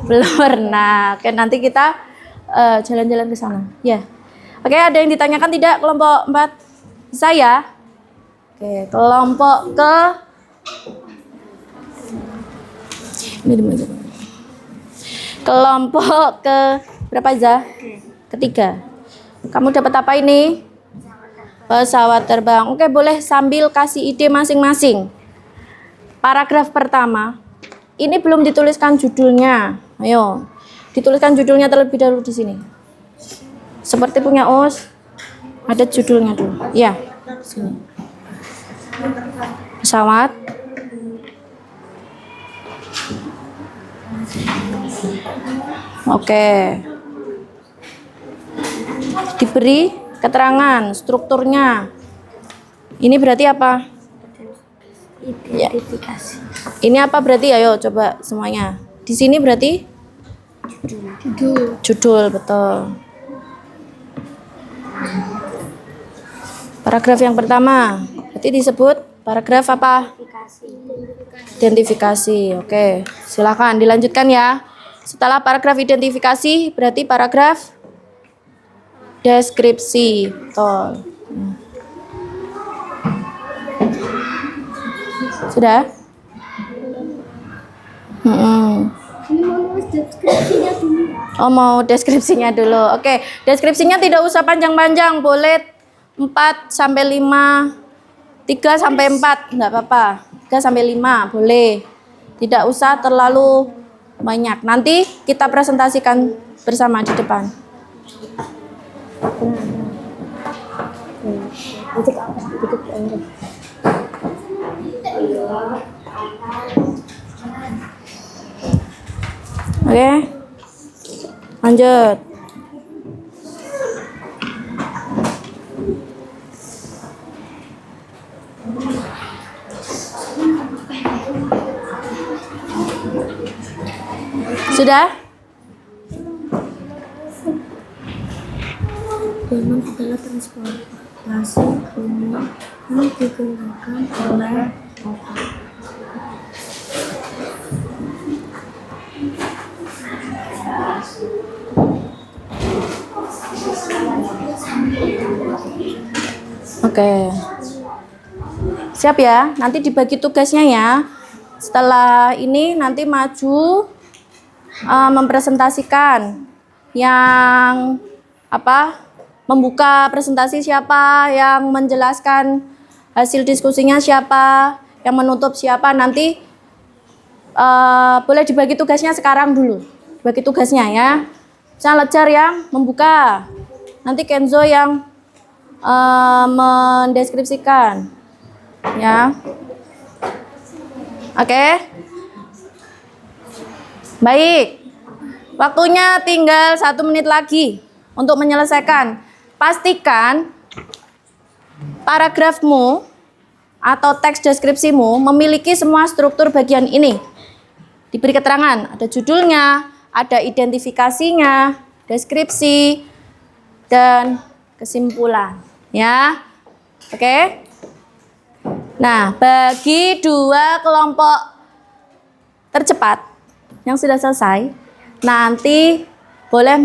Belum pernah. Oke, nanti kita jalan-jalan ke sana. Ya. Oke, ada yang ditanyakan tidak kelompok 4? Bisa ya? Oke, kelompok ke ini di mana? Kelompok ke berapa aja? Ketiga. Kamu dapat apa ini? Pesawat terbang. Oke, boleh sambil kasih ide masing-masing. Paragraf pertama. Ini belum dituliskan judulnya. Ayo. Dituliskan judulnya terlebih dahulu di sini. Seperti punya Us. Ada judulnya dulu. Ya. Sini. Pesawat. Oke. Diberi keterangan strukturnya. Ini berarti apa? Identifikasi. Ini apa berarti? Ayo coba semuanya. Di sini berarti judul, betul. Paragraf yang pertama berarti disebut paragraf apa? Identifikasi. Oke, silakan dilanjutkan ya. Setelah paragraf identifikasi berarti paragraf deskripsi. Betul. Sudah? Ini mau deskripsinya dulu. Oh, mau deskripsinya dulu. Oke, deskripsinya tidak usah panjang-panjang, boleh 4 sampai 5, 3 sampai 4, enggak apa-apa. 3 sampai 5 boleh. Tidak usah terlalu banyak. Nanti kita presentasikan bersama di depan. Oke. Lanjut. Sudah? Zaman adalah transportasi umum yang digunakan oleh otak. Oke. Siap ya? Nanti dibagi tugasnya ya. Setelah ini nanti maju mempresentasikan yang membuka presentasi siapa, yang menjelaskan hasil diskusinya siapa, yang menutup siapa. Nanti boleh dibagi tugasnya sekarang dulu. Bagi tugasnya ya. Saya Lejar yang membuka. Nanti Kenzo yang mendeskripsikan. Ya. Oke. Baik. Waktunya tinggal 1 menit lagi untuk menyelesaikan. Pastikan paragrafmu atau teks deskripsimu memiliki semua struktur bagian ini. Diberi keterangan, ada judulnya, ada identifikasinya, deskripsi, dan kesimpulan. Ya, oke. Nah, bagi 2 kelompok tercepat yang sudah selesai, nanti boleh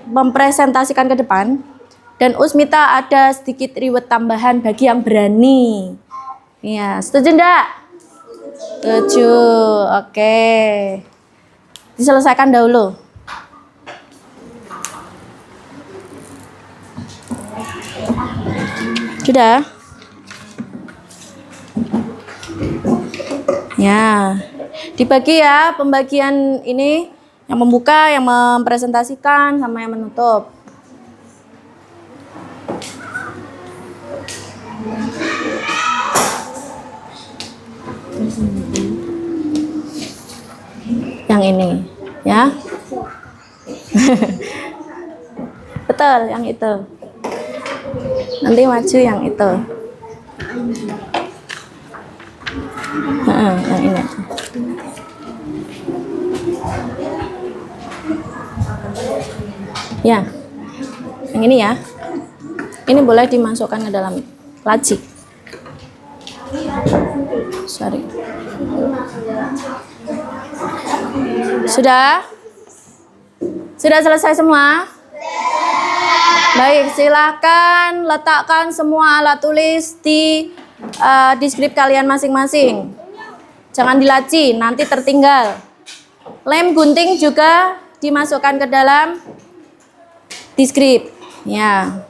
mempresentasikan ke depan. Dan Usmita ada sedikit reward tambahan bagi yang berani. Ya, setuju enggak? Setuju. Oke. Diselesaikan dahulu. Sudah? Ya. Dibagi ya pembagian ini, yang membuka, yang mempresentasikan, sama yang menutup. Yang ini, ya. Betul, yang itu. Nanti maju yang itu. Yang ini. Ya, yang ini ya. Ini boleh dimasukkan ke dalam laci. Sorry. Sudah? Sudah selesai semua? Baik, silakan letakkan semua alat tulis di deskrip kalian masing-masing. Jangan dilaci, nanti tertinggal. Lem gunting juga dimasukkan ke dalam deskrip. Ya.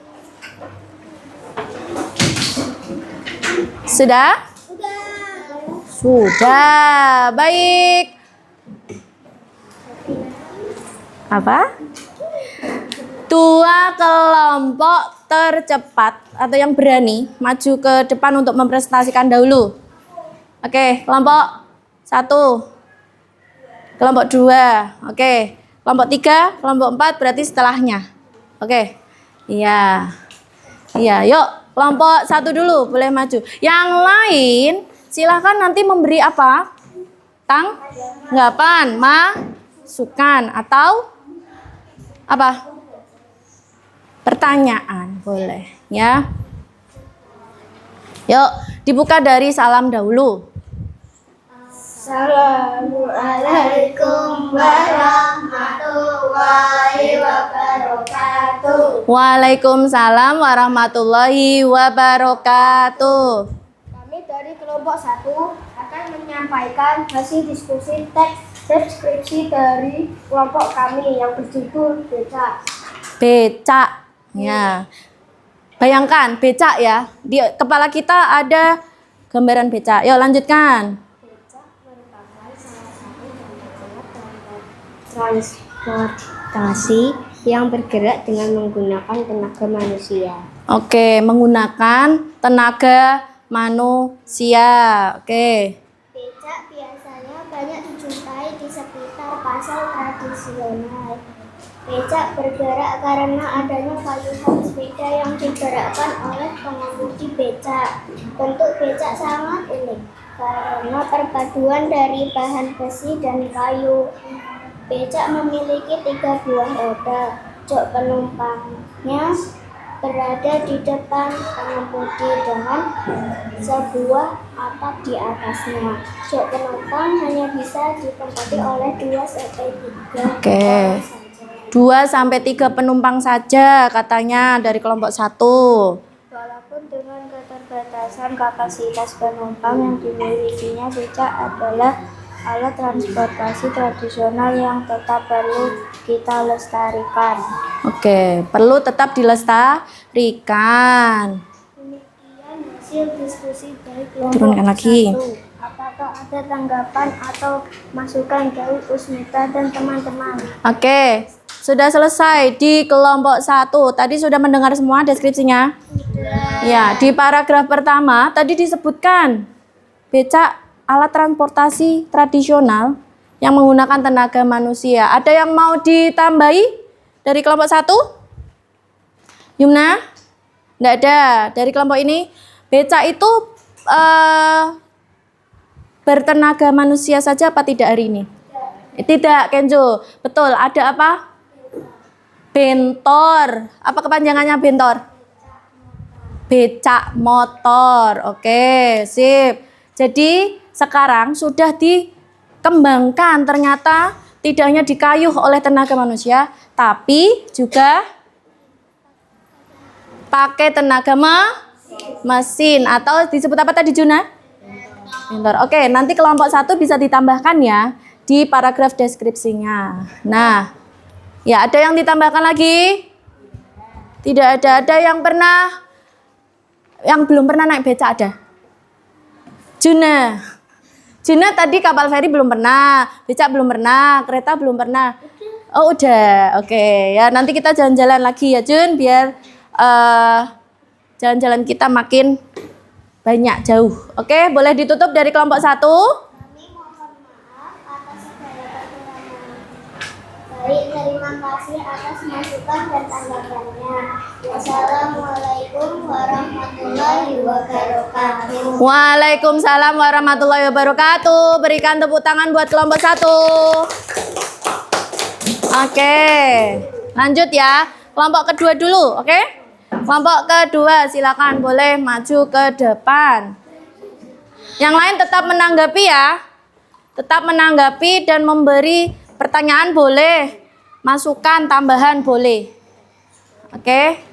Sudah? Sudah. Baik. Apa? 2 kelompok tercepat atau yang berani maju ke depan untuk mempresentasikan dahulu. Oke, kelompok 1, kelompok 2, oke, kelompok 3, kelompok 4 berarti setelahnya. Oke, iya, iya, yuk kelompok 1 dulu boleh maju. Yang lain silahkan nanti memberi apa? Tanggapan, masukan atau apa? Pertanyaan boleh ya. Yuk dibuka dari salam dahulu. Assalamualaikum warahmatullahi wabarakatuh. Waalaikumsalam warahmatullahi wabarakatuh. Kami dari kelompok 1 akan menyampaikan hasil diskusi teks deskripsi dari kelompok kami yang berjudul becak. Becak. Ya. Bayangkan becak ya. Di kepala kita ada gambaran becak. Yuk lanjutkan. Becak merupakan salah satu transportasi yang bergerak dengan menggunakan tenaga manusia. Oke, menggunakan tenaga manusia. Oke. Becak biasanya banyak dijumpai di sekitar pasar tradisional. Becak bergerak karena adanya payuhan sepeda yang digerakkan oleh pengemudi becak. Bentuk becak sangat unik karena perpaduan dari bahan besi dan kayu. Becak memiliki 3 buah roda. Jok penumpangnya berada di depan pengemudi dengan sebuah atap di atasnya. Jok penumpang hanya bisa ditempati oleh 2 sampai 3 Oke. orang saja. 2 sampai 3 penumpang saja katanya dari kelompok 1. Walaupun dengan keterbatasan kapasitas penumpang yang dimilikinya, becak adalah alat transportasi tradisional yang tetap perlu kita lestarikan. Oke, perlu tetap dilestarikan. Demikian hasil diskusi dari kelompok Turunkan lagi. 1. Apakah ada tanggapan atau masukan dari Usmita dan teman-teman? Oke, sudah selesai di kelompok 1. Tadi sudah mendengar semua deskripsinya? Ya, di paragraf pertama tadi disebutkan becak alat transportasi tradisional yang menggunakan tenaga manusia. Ada yang mau ditambahi dari kelompok 1? Yumna? Tidak ada. Dari kelompok ini, becak itu bertenaga manusia saja apa tidak hari ini? Tidak, Kenzo. Betul, ada apa? Bentor. Apa kepanjangannya bentor? Becak motor. Oke, sip. Jadi sekarang sudah dikembangkan, ternyata tidak hanya dikayuh oleh tenaga manusia, tapi juga pakai tenaga mesin atau disebut apa tadi Juna? Bentor. Oke, nanti kelompok 1 bisa ditambahkan ya di paragraf deskripsinya. Nah, ya ada yang ditambahkan lagi? Tidak ada. Ada yang belum pernah naik becak ada? Juna tadi kapal feri belum pernah, becak belum pernah, kereta belum pernah. Oh udah, oke ya nanti kita jalan-jalan lagi ya Jun, biar jalan-jalan kita makin banyak jauh. Oke, boleh ditutup dari kelompok 1. Kami mohon maaf atas segala kekurangan. Baik, terima kasih atas masukan dan tanggapannya. Wassalamualaikum warahmatullahi wabarakatuh. Waalaikumsalam warahmatullahi wabarakatuh. Berikan tepuk tangan buat kelompok 1. Oke, lanjut ya. Kelompok kedua dulu, oke? Kelompok kedua silakan boleh maju ke depan. Yang lain tetap menanggapi ya. Tetap menanggapi dan memberi pertanyaan boleh. Masukan tambahan boleh. Oke.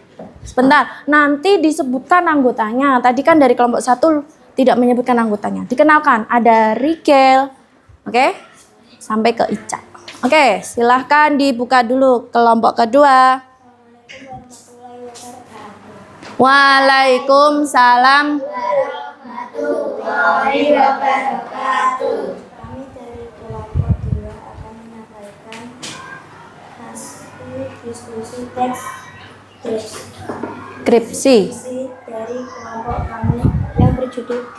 Sebentar, nanti disebutkan anggotanya. Tadi kan dari kelompok 1 tidak menyebutkan anggotanya. Dikenalkan, ada Rigel. Oke. Sampai ke Ica. Oke, silahkan dibuka dulu kelompok kedua. Waalaikumsalam Warahmatullahi wabarakatuh. Kami dari kelompok 2 akan menyampaikan hasil diskusi teks skripsi dari kelompok kami yang berjudul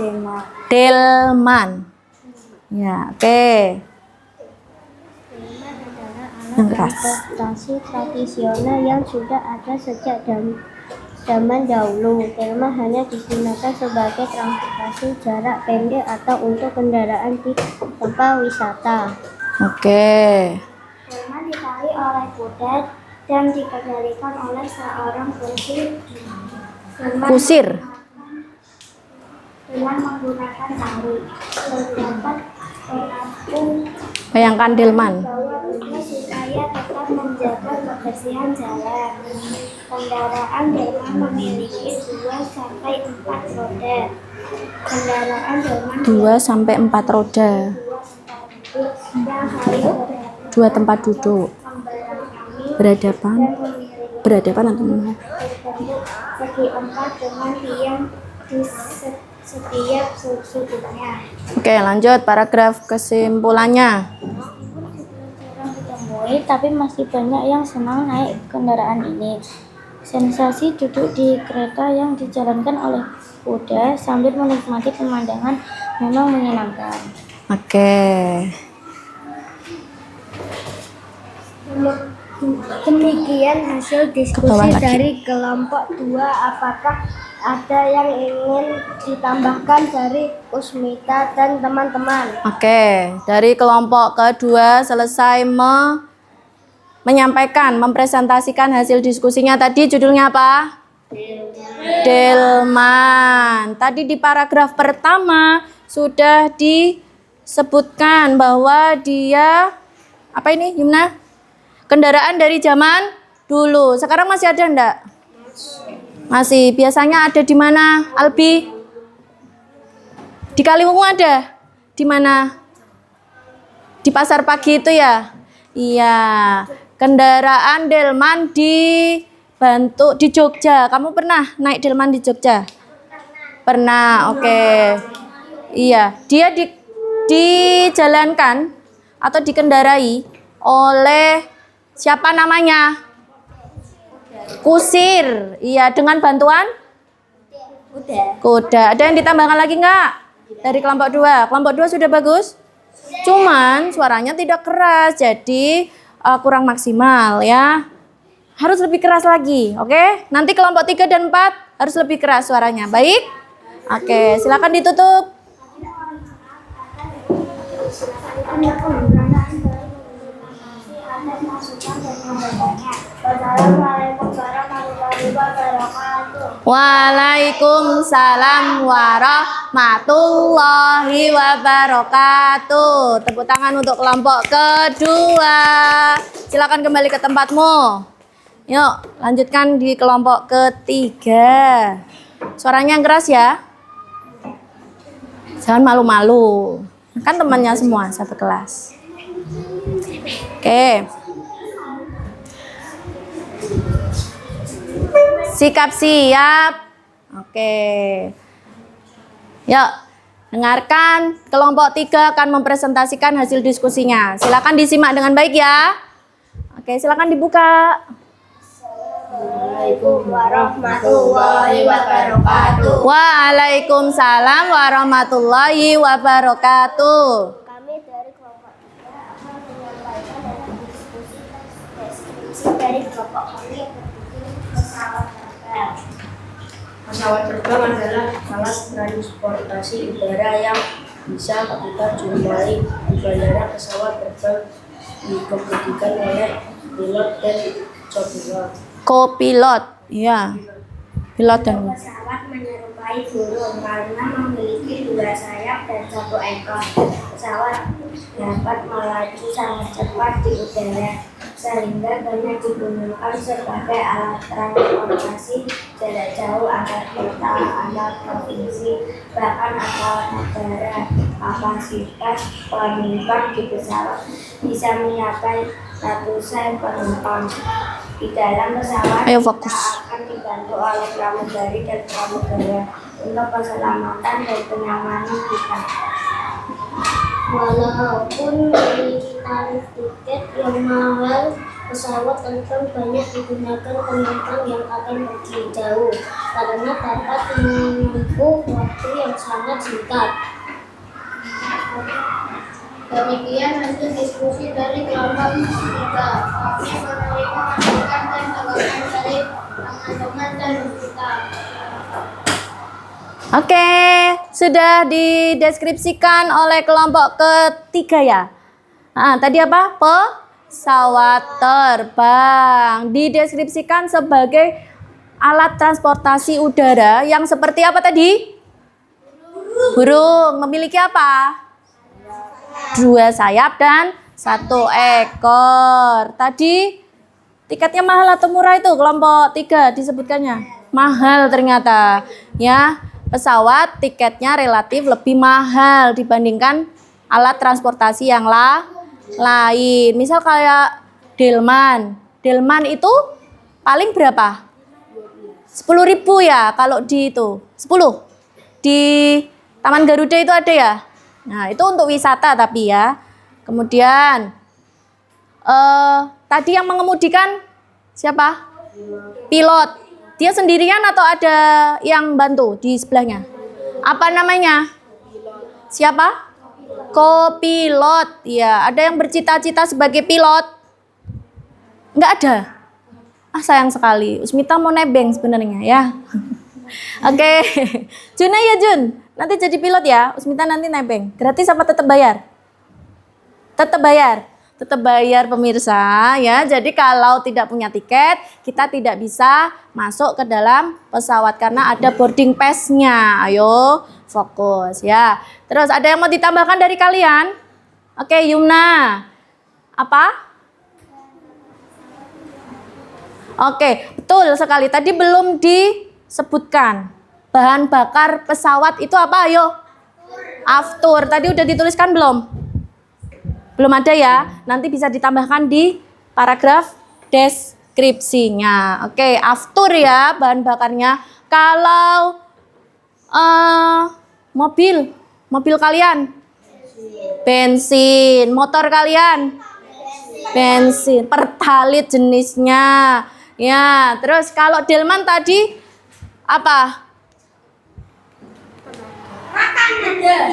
Delman. Ya, oke. Delman adalah alat Yang keras. transportasi tradisional yang sudah ada sejak zaman dahulu. Delman hanya digunakan sebagai transportasi jarak pendek atau untuk kendaraan di tempat wisata. Oke. Delman ditarik oleh kuda dan dikendalikan oleh seorang kusir. Kusir. Dengan menggunakan tali. Terdapat pelampung Bayangkan Delman. bawahnya supaya tetap menjaga kebersihan jalan. Kendaraan Delman memiliki 2 sampai 4 roda. Kendaraan Delman 2 sampai 4 roda. 2 tempat duduk. Berhadapan. Berhadapan atau mana? Berbentuk segi 4 dengan tiang di setiap sudutnya. Oke, lanjut paragraf kesimpulannya. Jarang ditemui, tapi masih banyak yang senang naik kendaraan ini. Sensasi duduk di kereta yang dijalankan oleh kuda sambil menikmati pemandangan memang menyenangkan. Oke. Demikian hasil bawah diskusi lagi. dari kelompok 2. Apakah ada yang ingin ditambahkan dari Usmita dan teman-teman? Oke, dari kelompok kedua selesai menyampaikan, mempresentasikan hasil diskusinya. Tadi judulnya apa? Delman. Tadi di paragraf pertama sudah disebutkan bahwa dia apa ini, Yumna? Kendaraan dari zaman dulu. Sekarang masih ada enggak? Masih. Biasanya ada di mana, Albi? Di Kaliwungu ada? Di mana? Di pasar pagi itu ya? Iya. Kendaraan delman dibantu di Jogja. Kamu pernah naik delman di Jogja? Pernah, oke. Iya, dia dijalankan atau dikendarai oleh siapa namanya? Kusir. Iya, dengan bantuan kuda. Ada yang ditambahkan lagi enggak? Dari kelompok 2. Kelompok 2 sudah bagus? Cuman suaranya tidak keras, jadi kurang maksimal ya. Harus lebih keras lagi, oke? Nanti kelompok 3 dan 4 harus lebih keras suaranya. Baik? Oke, silakan ditutup. Wassalamualaikum warahmatullahi wabarakatuh. Waalaikumsalam warahmatullahi wabarakatuh. Tepuk tangan untuk kelompok kedua. Silakan kembali ke tempatmu. Yuk, lanjutkan di kelompok ketiga. Suaranya yang keras ya. Jangan malu-malu. Kan temannya semua satu kelas. Oke. Sikap siap. Oke. Yuk, dengarkan. Kelompok 3 akan mempresentasikan hasil diskusinya. Silakan disimak dengan baik ya. Oke, silakan dibuka. Assalamualaikum warahmatullahi wabarakatuh. Waalaikumsalam warahmatullahi wabarakatuh. Kami dari kelompok 3 akan menyampaikan hasil diskusi deskripsi dari kelompok kami yang berjudul pesawat terbang. Pesawat terbang adalah alat transportasi udara yang bisa kita jumpai di bandara. Pesawat terbang dikemudikan oleh pilot dan copilot. Kopilot, iya. Pilot dan Pesawat menyerupai burung karena memiliki 2 sayap dan 1 ekor. Pesawat dapat melaju sangat cepat di udara sehingga banyak digunakan sebagai alat transportasi jarak jauh antar kota, antar provinsi, bahkan antar negara. Kapasitas penumpang di pesawat bisa mencapai ratusan penumpang. Di dalam pesawat Ayo kita fokus. akan dibantu oleh pramugari dan pramugara untuk keselamatan dan kenyamanan kita. Walaupun memiliki tarif tiket yang mahal, pesawat terbang banyak digunakan penumpang yang akan pergi jauh karena dapat menempuh waktu yang sangat singkat. Demikian hasil diskusi dari kelompok 3. Kami menerima masukan dan tanggapan dari teman-teman dan kita. Oke, sudah dideskripsikan oleh kelompok ketiga ya. Tadi apa? Pesawat terbang. Dideskripsikan sebagai alat transportasi udara yang seperti apa tadi? Burung. Memiliki apa? 2 sayap dan 1 ekor. Tadi tiketnya mahal atau murah itu kelompok 3 disebutkannya? Mahal ternyata. Ya. Pesawat tiketnya relatif lebih mahal dibandingkan alat transportasi yang lain. Misal kayak delman. Delman itu paling berapa? 10.000 ya kalau di itu. 10. Di Taman Garuda itu ada ya? Nah, itu untuk wisata tapi ya. Kemudian tadi yang mengemudikan siapa? Pilot. Dia sendirian atau ada yang bantu di sebelahnya? Apa namanya? Siapa? Kopilot. Ya, ada yang bercita-cita sebagai pilot? Nggak ada. Ah, sayang sekali. Usmita mau nebeng sebenarnya ya. Oke. Juna ya Jun. Nanti jadi pilot ya. Usmita nanti nebeng. Gratis apa tetap bayar? Tetap bayar. Tetap bayar pemirsa ya. Jadi kalau tidak punya tiket, kita tidak bisa masuk ke dalam pesawat karena ada boarding pass-nya. Ayo fokus ya. Terus ada yang mau ditambahkan dari kalian? Oke, Yumna. Apa? Oke, betul sekali. Tadi belum disebutkan. Bahan bakar pesawat itu apa? Ayo. Aftur. Tadi udah dituliskan belum? Belum ada ya. Nanti bisa ditambahkan di paragraf deskripsinya. Oke, aftur ya bahan bakarnya. Kalau mobil kalian bensin, motor kalian bensin, pertalit jenisnya. Ya, terus kalau delman tadi apa?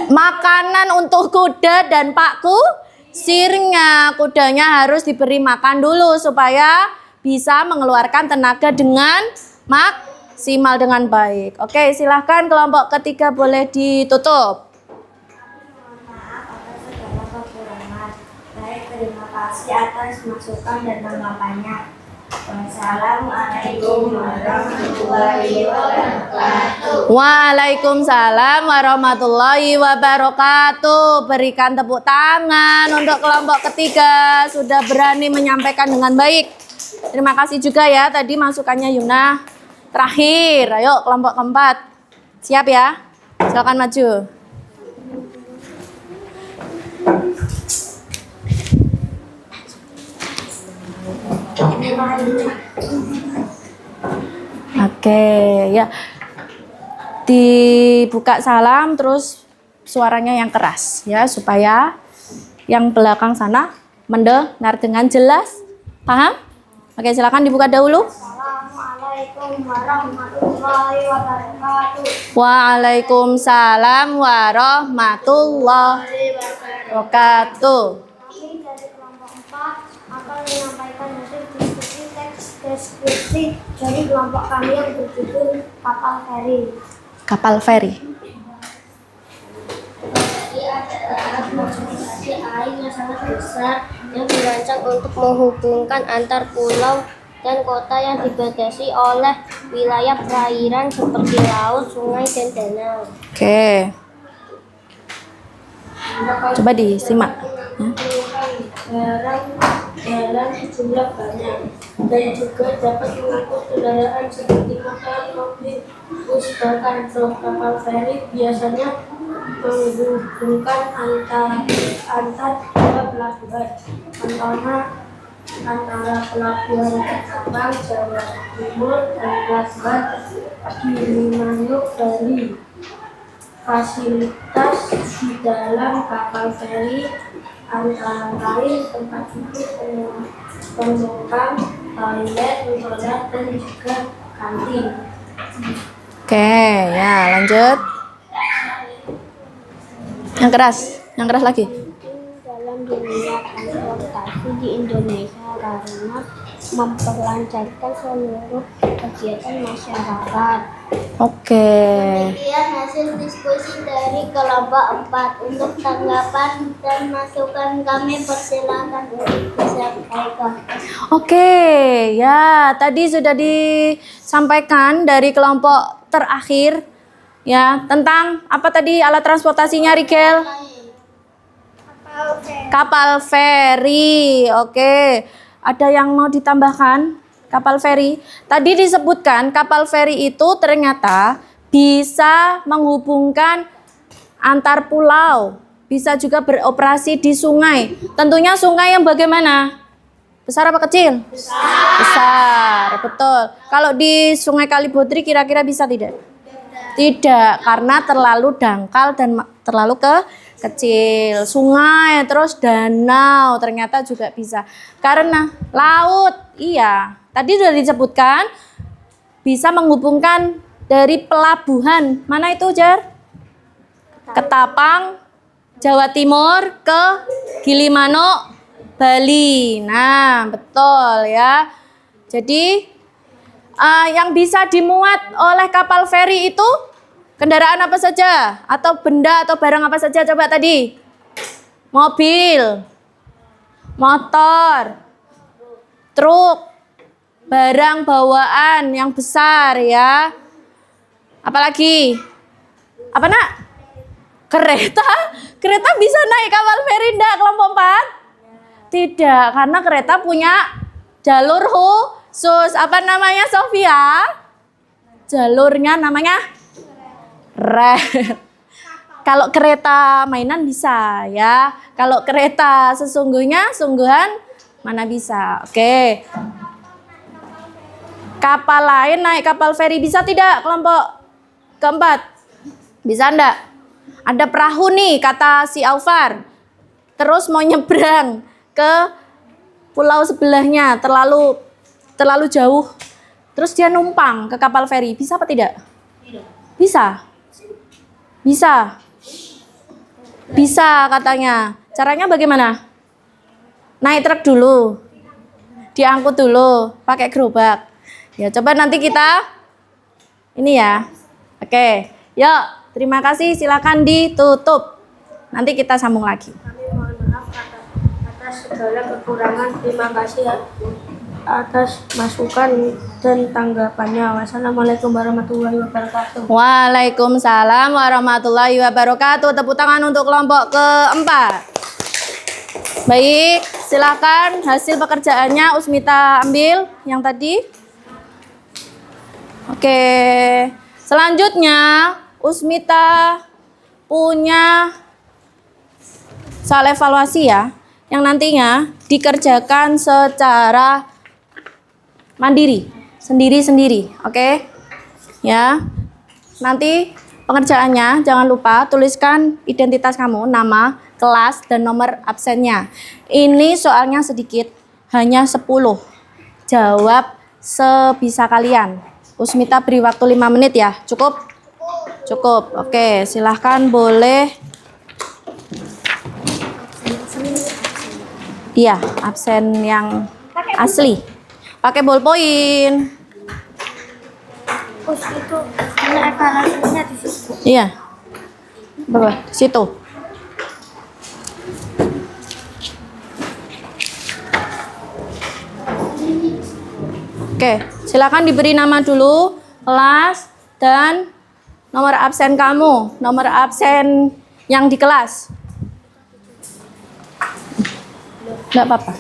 Makanan untuk kuda dan Pak Kusirnya. Kudanya harus diberi makan dulu supaya bisa mengeluarkan tenaga dengan maksimal dengan baik. Oke, silahkan kelompok ketiga boleh ditutup. Baik, terima kasih atas masukan dan tanggapannya. Wassalamualaikum warahmatullahi wabarakatuh. Waalaikumsalam warahmatullahi wabarakatuh. Berikan tepuk tangan untuk kelompok ketiga sudah berani menyampaikan dengan baik. Terima kasih juga ya tadi masukannya Yuna. Terakhir, ayo kelompok keempat. Siap ya? Silakan maju. Oke, ya. Dibuka salam terus suaranya yang keras ya supaya yang belakang sana mendengar dengan jelas. Paham? Oke, silakan dibuka dahulu. Assalamualaikum warahmatullahi wabarakatuh. Waalaikumsalam warahmatullahi wabarakatuh. Kami dari kelompok 4 akan menyampaikan hasil diskusi teks deskripsi dari kelompok kami yang berjudul Kapal Feri. Kapal feri. Feri adalah alat transportasi air yang sangat besar yang dirancang untuk menghubungkan antar pulau dan kota yang dibatasi oleh wilayah perairan seperti laut, sungai, dan danau. Oke. Coba disimak. Barang sejumlah banyak dan juga dapat mengangkut kendaraan seperti motor, mobil, bus, bahkan truk. Kapal feri biasanya menghubungkan antar dua pelabuhan, contohnya antara pelabuhan Sabang, Jawa Timur dan pelabuhan Gilimanuk, Bali. Fasilitas di dalam kapal feri antara lain tempat duduk penumpang, toilet, musola, dan juga kantin. Oke, ya lanjut. Yang keras lagi. Dalam dunia transportasi di Indonesia karena memperlancarkan seluruh kegiatan masyarakat. Oke. Demikian hasil diskusi dari kelompok 4. Untuk tanggapan dan masukan kami persilakan untuk disampaikan. Oke, ya tadi sudah disampaikan dari kelompok terakhir ya tentang apa tadi alat transportasinya Rigel? Kapal feri. Oke. Ada yang mau ditambahkan? Kapal feri. Tadi disebutkan kapal feri itu ternyata bisa menghubungkan antar pulau, bisa juga beroperasi di sungai. Tentunya sungai yang bagaimana? Besar apa kecil? Besar, betul. Kalau di Sungai Kalibodri kira-kira bisa tidak? Tidak, karena terlalu dangkal dan terlalu kecil. Sungai, terus danau ternyata juga bisa. Karena laut, iya. Tadi sudah disebutkan bisa menghubungkan dari pelabuhan. Mana itu, Jar? Ketapang, Jawa Timur ke Gilimanuk, Bali. Nah, betul ya. Jadi yang bisa dimuat oleh kapal feri itu kendaraan apa saja? Atau benda atau barang apa saja coba tadi? Mobil, motor, truk, barang bawaan yang besar ya. Apalagi? Apa nak? Kereta? Kereta bisa naik kapal feri enggak kelompok 4? Tidak, karena kereta punya jalur khusus. Apa namanya Sofia? Jalurnya namanya rel. Kalau kereta mainan bisa ya. Kalau kereta sungguhan mana bisa. Oke. Kapal lain naik kapal feri bisa tidak kelompok keempat? Bisa enggak? Ada perahu nih kata si Aufar. Terus mau nyebrang ke pulau sebelahnya, terlalu jauh. Terus dia numpang ke kapal feri. Bisa apa tidak? Bisa. Bisa. Bisa katanya. Caranya bagaimana? Naik truk dulu. Diangkut dulu pakai gerobak. Ya, coba nanti kita ini ya. Oke. Yuk, terima kasih. Silakan ditutup. Nanti kita sambung lagi. Kami mohon maaf atas segala kekurangan. Terima kasih atas masukan dan tanggapannya. Wassalamualaikum warahmatullahi wabarakatuh. Waalaikumsalam warahmatullahi wabarakatuh. Tepuk tangan untuk kelompok keempat. Baik, silakan hasil pekerjaannya Usmita ambil yang tadi. Oke, selanjutnya Usmita punya soal evaluasi ya, yang nantinya dikerjakan secara mandiri, sendiri-sendiri, oke? Ya, nanti pengerjaannya jangan lupa tuliskan identitas kamu, nama, kelas, dan nomor absennya. Ini soalnya sedikit, hanya 10. Jawab sebisa kalian. Usmita beri waktu 5 menit ya, cukup? Cukup, oke, silahkan boleh. Iya, absen yang asli. Pakai ballpoint. Terus itu karena evaluasinya di situ. Iya. Bawah, situ. Oke, silakan diberi nama dulu, kelas, dan nomor absen kamu, nomor absen yang di kelas. Enggak apa-apa.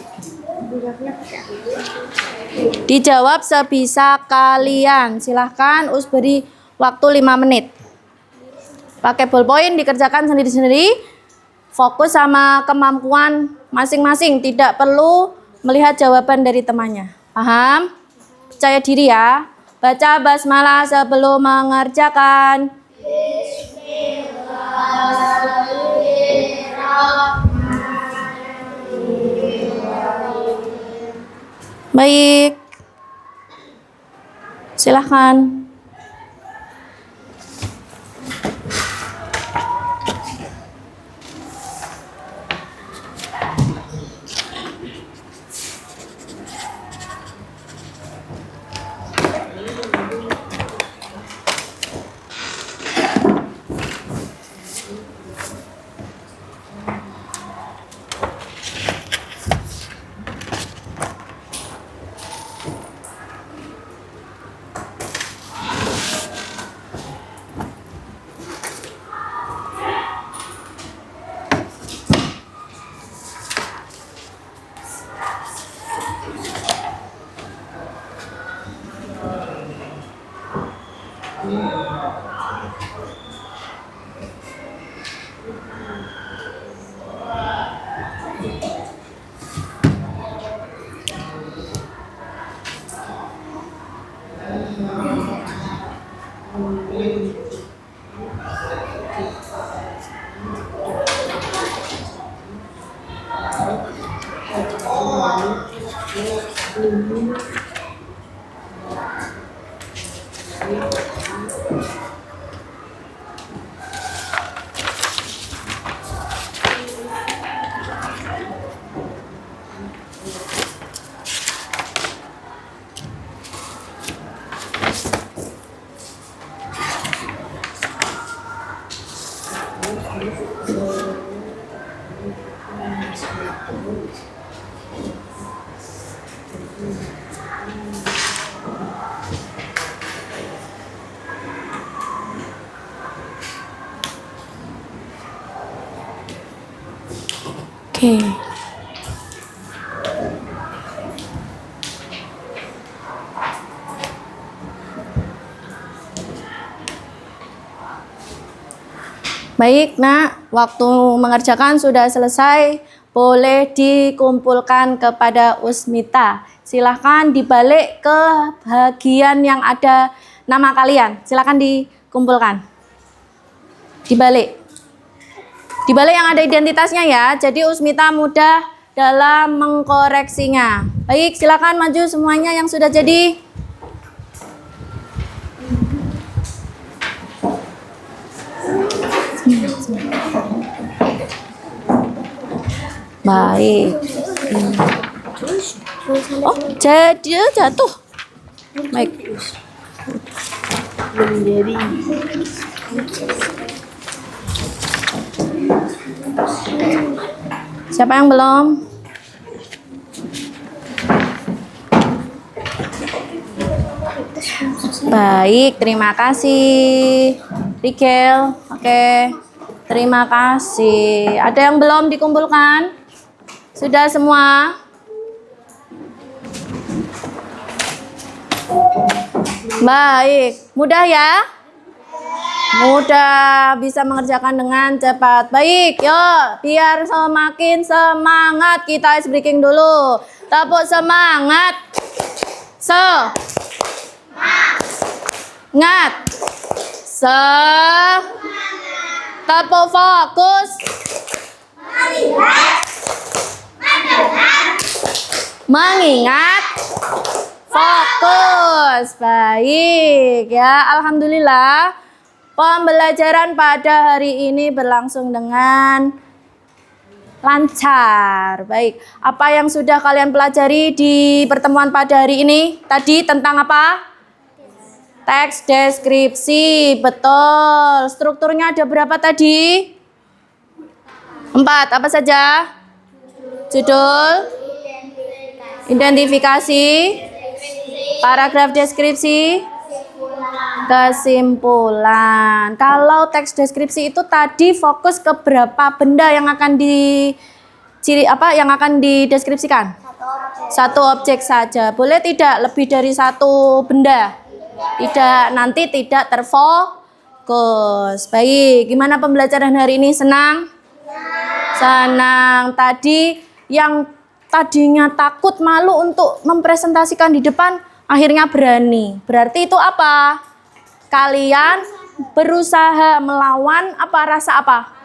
Dijawab sebisa kalian. Silahkan Us beri waktu 5 menit. Pakai ballpoint dikerjakan sendiri-sendiri. Fokus sama kemampuan masing-masing. Tidak perlu melihat jawaban dari temannya. Paham? Percaya diri ya. Baca basmalah sebelum mengerjakan. Baik. Silahkan. Oke. Baik, Nak. Waktu mengerjakan sudah selesai. Boleh dikumpulkan kepada Usmita. Silahkan dibalik ke bagian yang ada nama kalian. Silahkan dikumpulkan. Dibalik. Dibalik yang ada identitasnya ya. Jadi Usmita mudah dalam mengkoreksinya. Baik, silahkan maju semuanya yang sudah jadi. Baik. Oh, jadi jatuh. Baik. Siapa yang belum? Baik, terima kasih. Rikel, oke. Terima kasih. Ada yang belum dikumpulkan? Sudah semua? Baik, mudah ya? Mudah, bisa mengerjakan dengan cepat. Baik, yuk, biar semakin semangat kita ice breaking dulu. Tepuk semangat. Semangat. Tepuk fokus. Mengingat. Fokus. Baik ya, alhamdulillah. Pembelajaran pada hari ini berlangsung dengan lancar. Baik, apa yang sudah kalian pelajari di pertemuan pada hari ini? Tadi tentang apa? Teks deskripsi, betul. Strukturnya ada berapa tadi? 4, apa saja? Judul, identifikasi, paragraf deskripsi, kesimpulan. Kalau teks deskripsi itu tadi fokus ke berapa benda yang akan yang akan dideskripsikan? Satu objek saja. Boleh tidak lebih dari satu benda? Tidak, nanti tidak terfokus. Baik, gimana pembelajaran hari ini? Senang? Senang. Tadi yang tadinya takut, malu untuk mempresentasikan di depan, akhirnya berani. Berarti itu apa? Kalian berusaha melawan apa, rasa apa?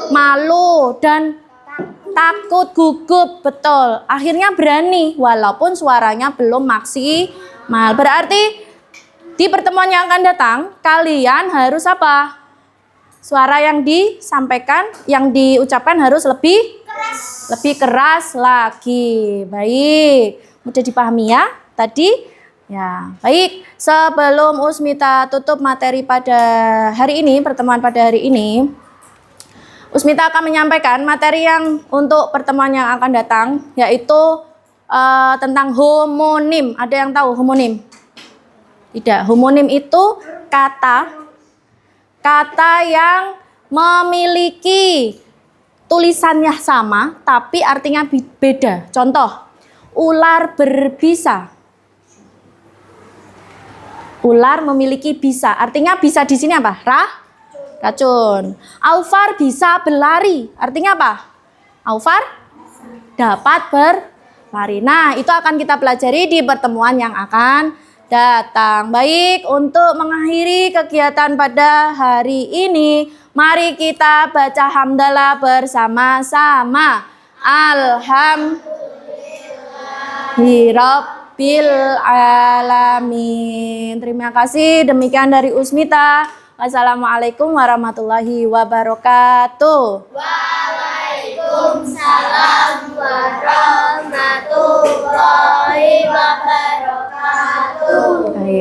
Malu dan takut, gugup, betul. Akhirnya berani walaupun suaranya belum maksimal. Berarti di pertemuan yang akan datang kalian harus apa? Suara yang disampaikan, yang diucapkan harus lebih keras lagi. Baik, mudah dipahami ya tadi? Ya, baik. Sebelum Usmita tutup materi pada hari ini, pertemuan pada hari ini, Usmita akan menyampaikan materi yang untuk pertemuan yang akan datang, yaitu tentang homonim. Ada yang tahu homonim? Tidak. Homonim itu kata yang memiliki tulisannya sama, tapi artinya beda. Contoh, ular berbisa. Ular memiliki bisa. Artinya bisa di sini apa? Racun. Aufar bisa berlari. Artinya apa? Aufar dapat berlari. Nah, itu akan kita pelajari di pertemuan yang akan datang. Baik, untuk mengakhiri kegiatan pada hari ini, mari kita baca hamdalah bersama-sama. Alhamdulillahirabbil alamin. Terima kasih. Demikian dari Usmita. Wassalamualaikum warahmatullahi wabarakatuh. Waalaikumsalam warahmatullahi wabarakatuh. Baik.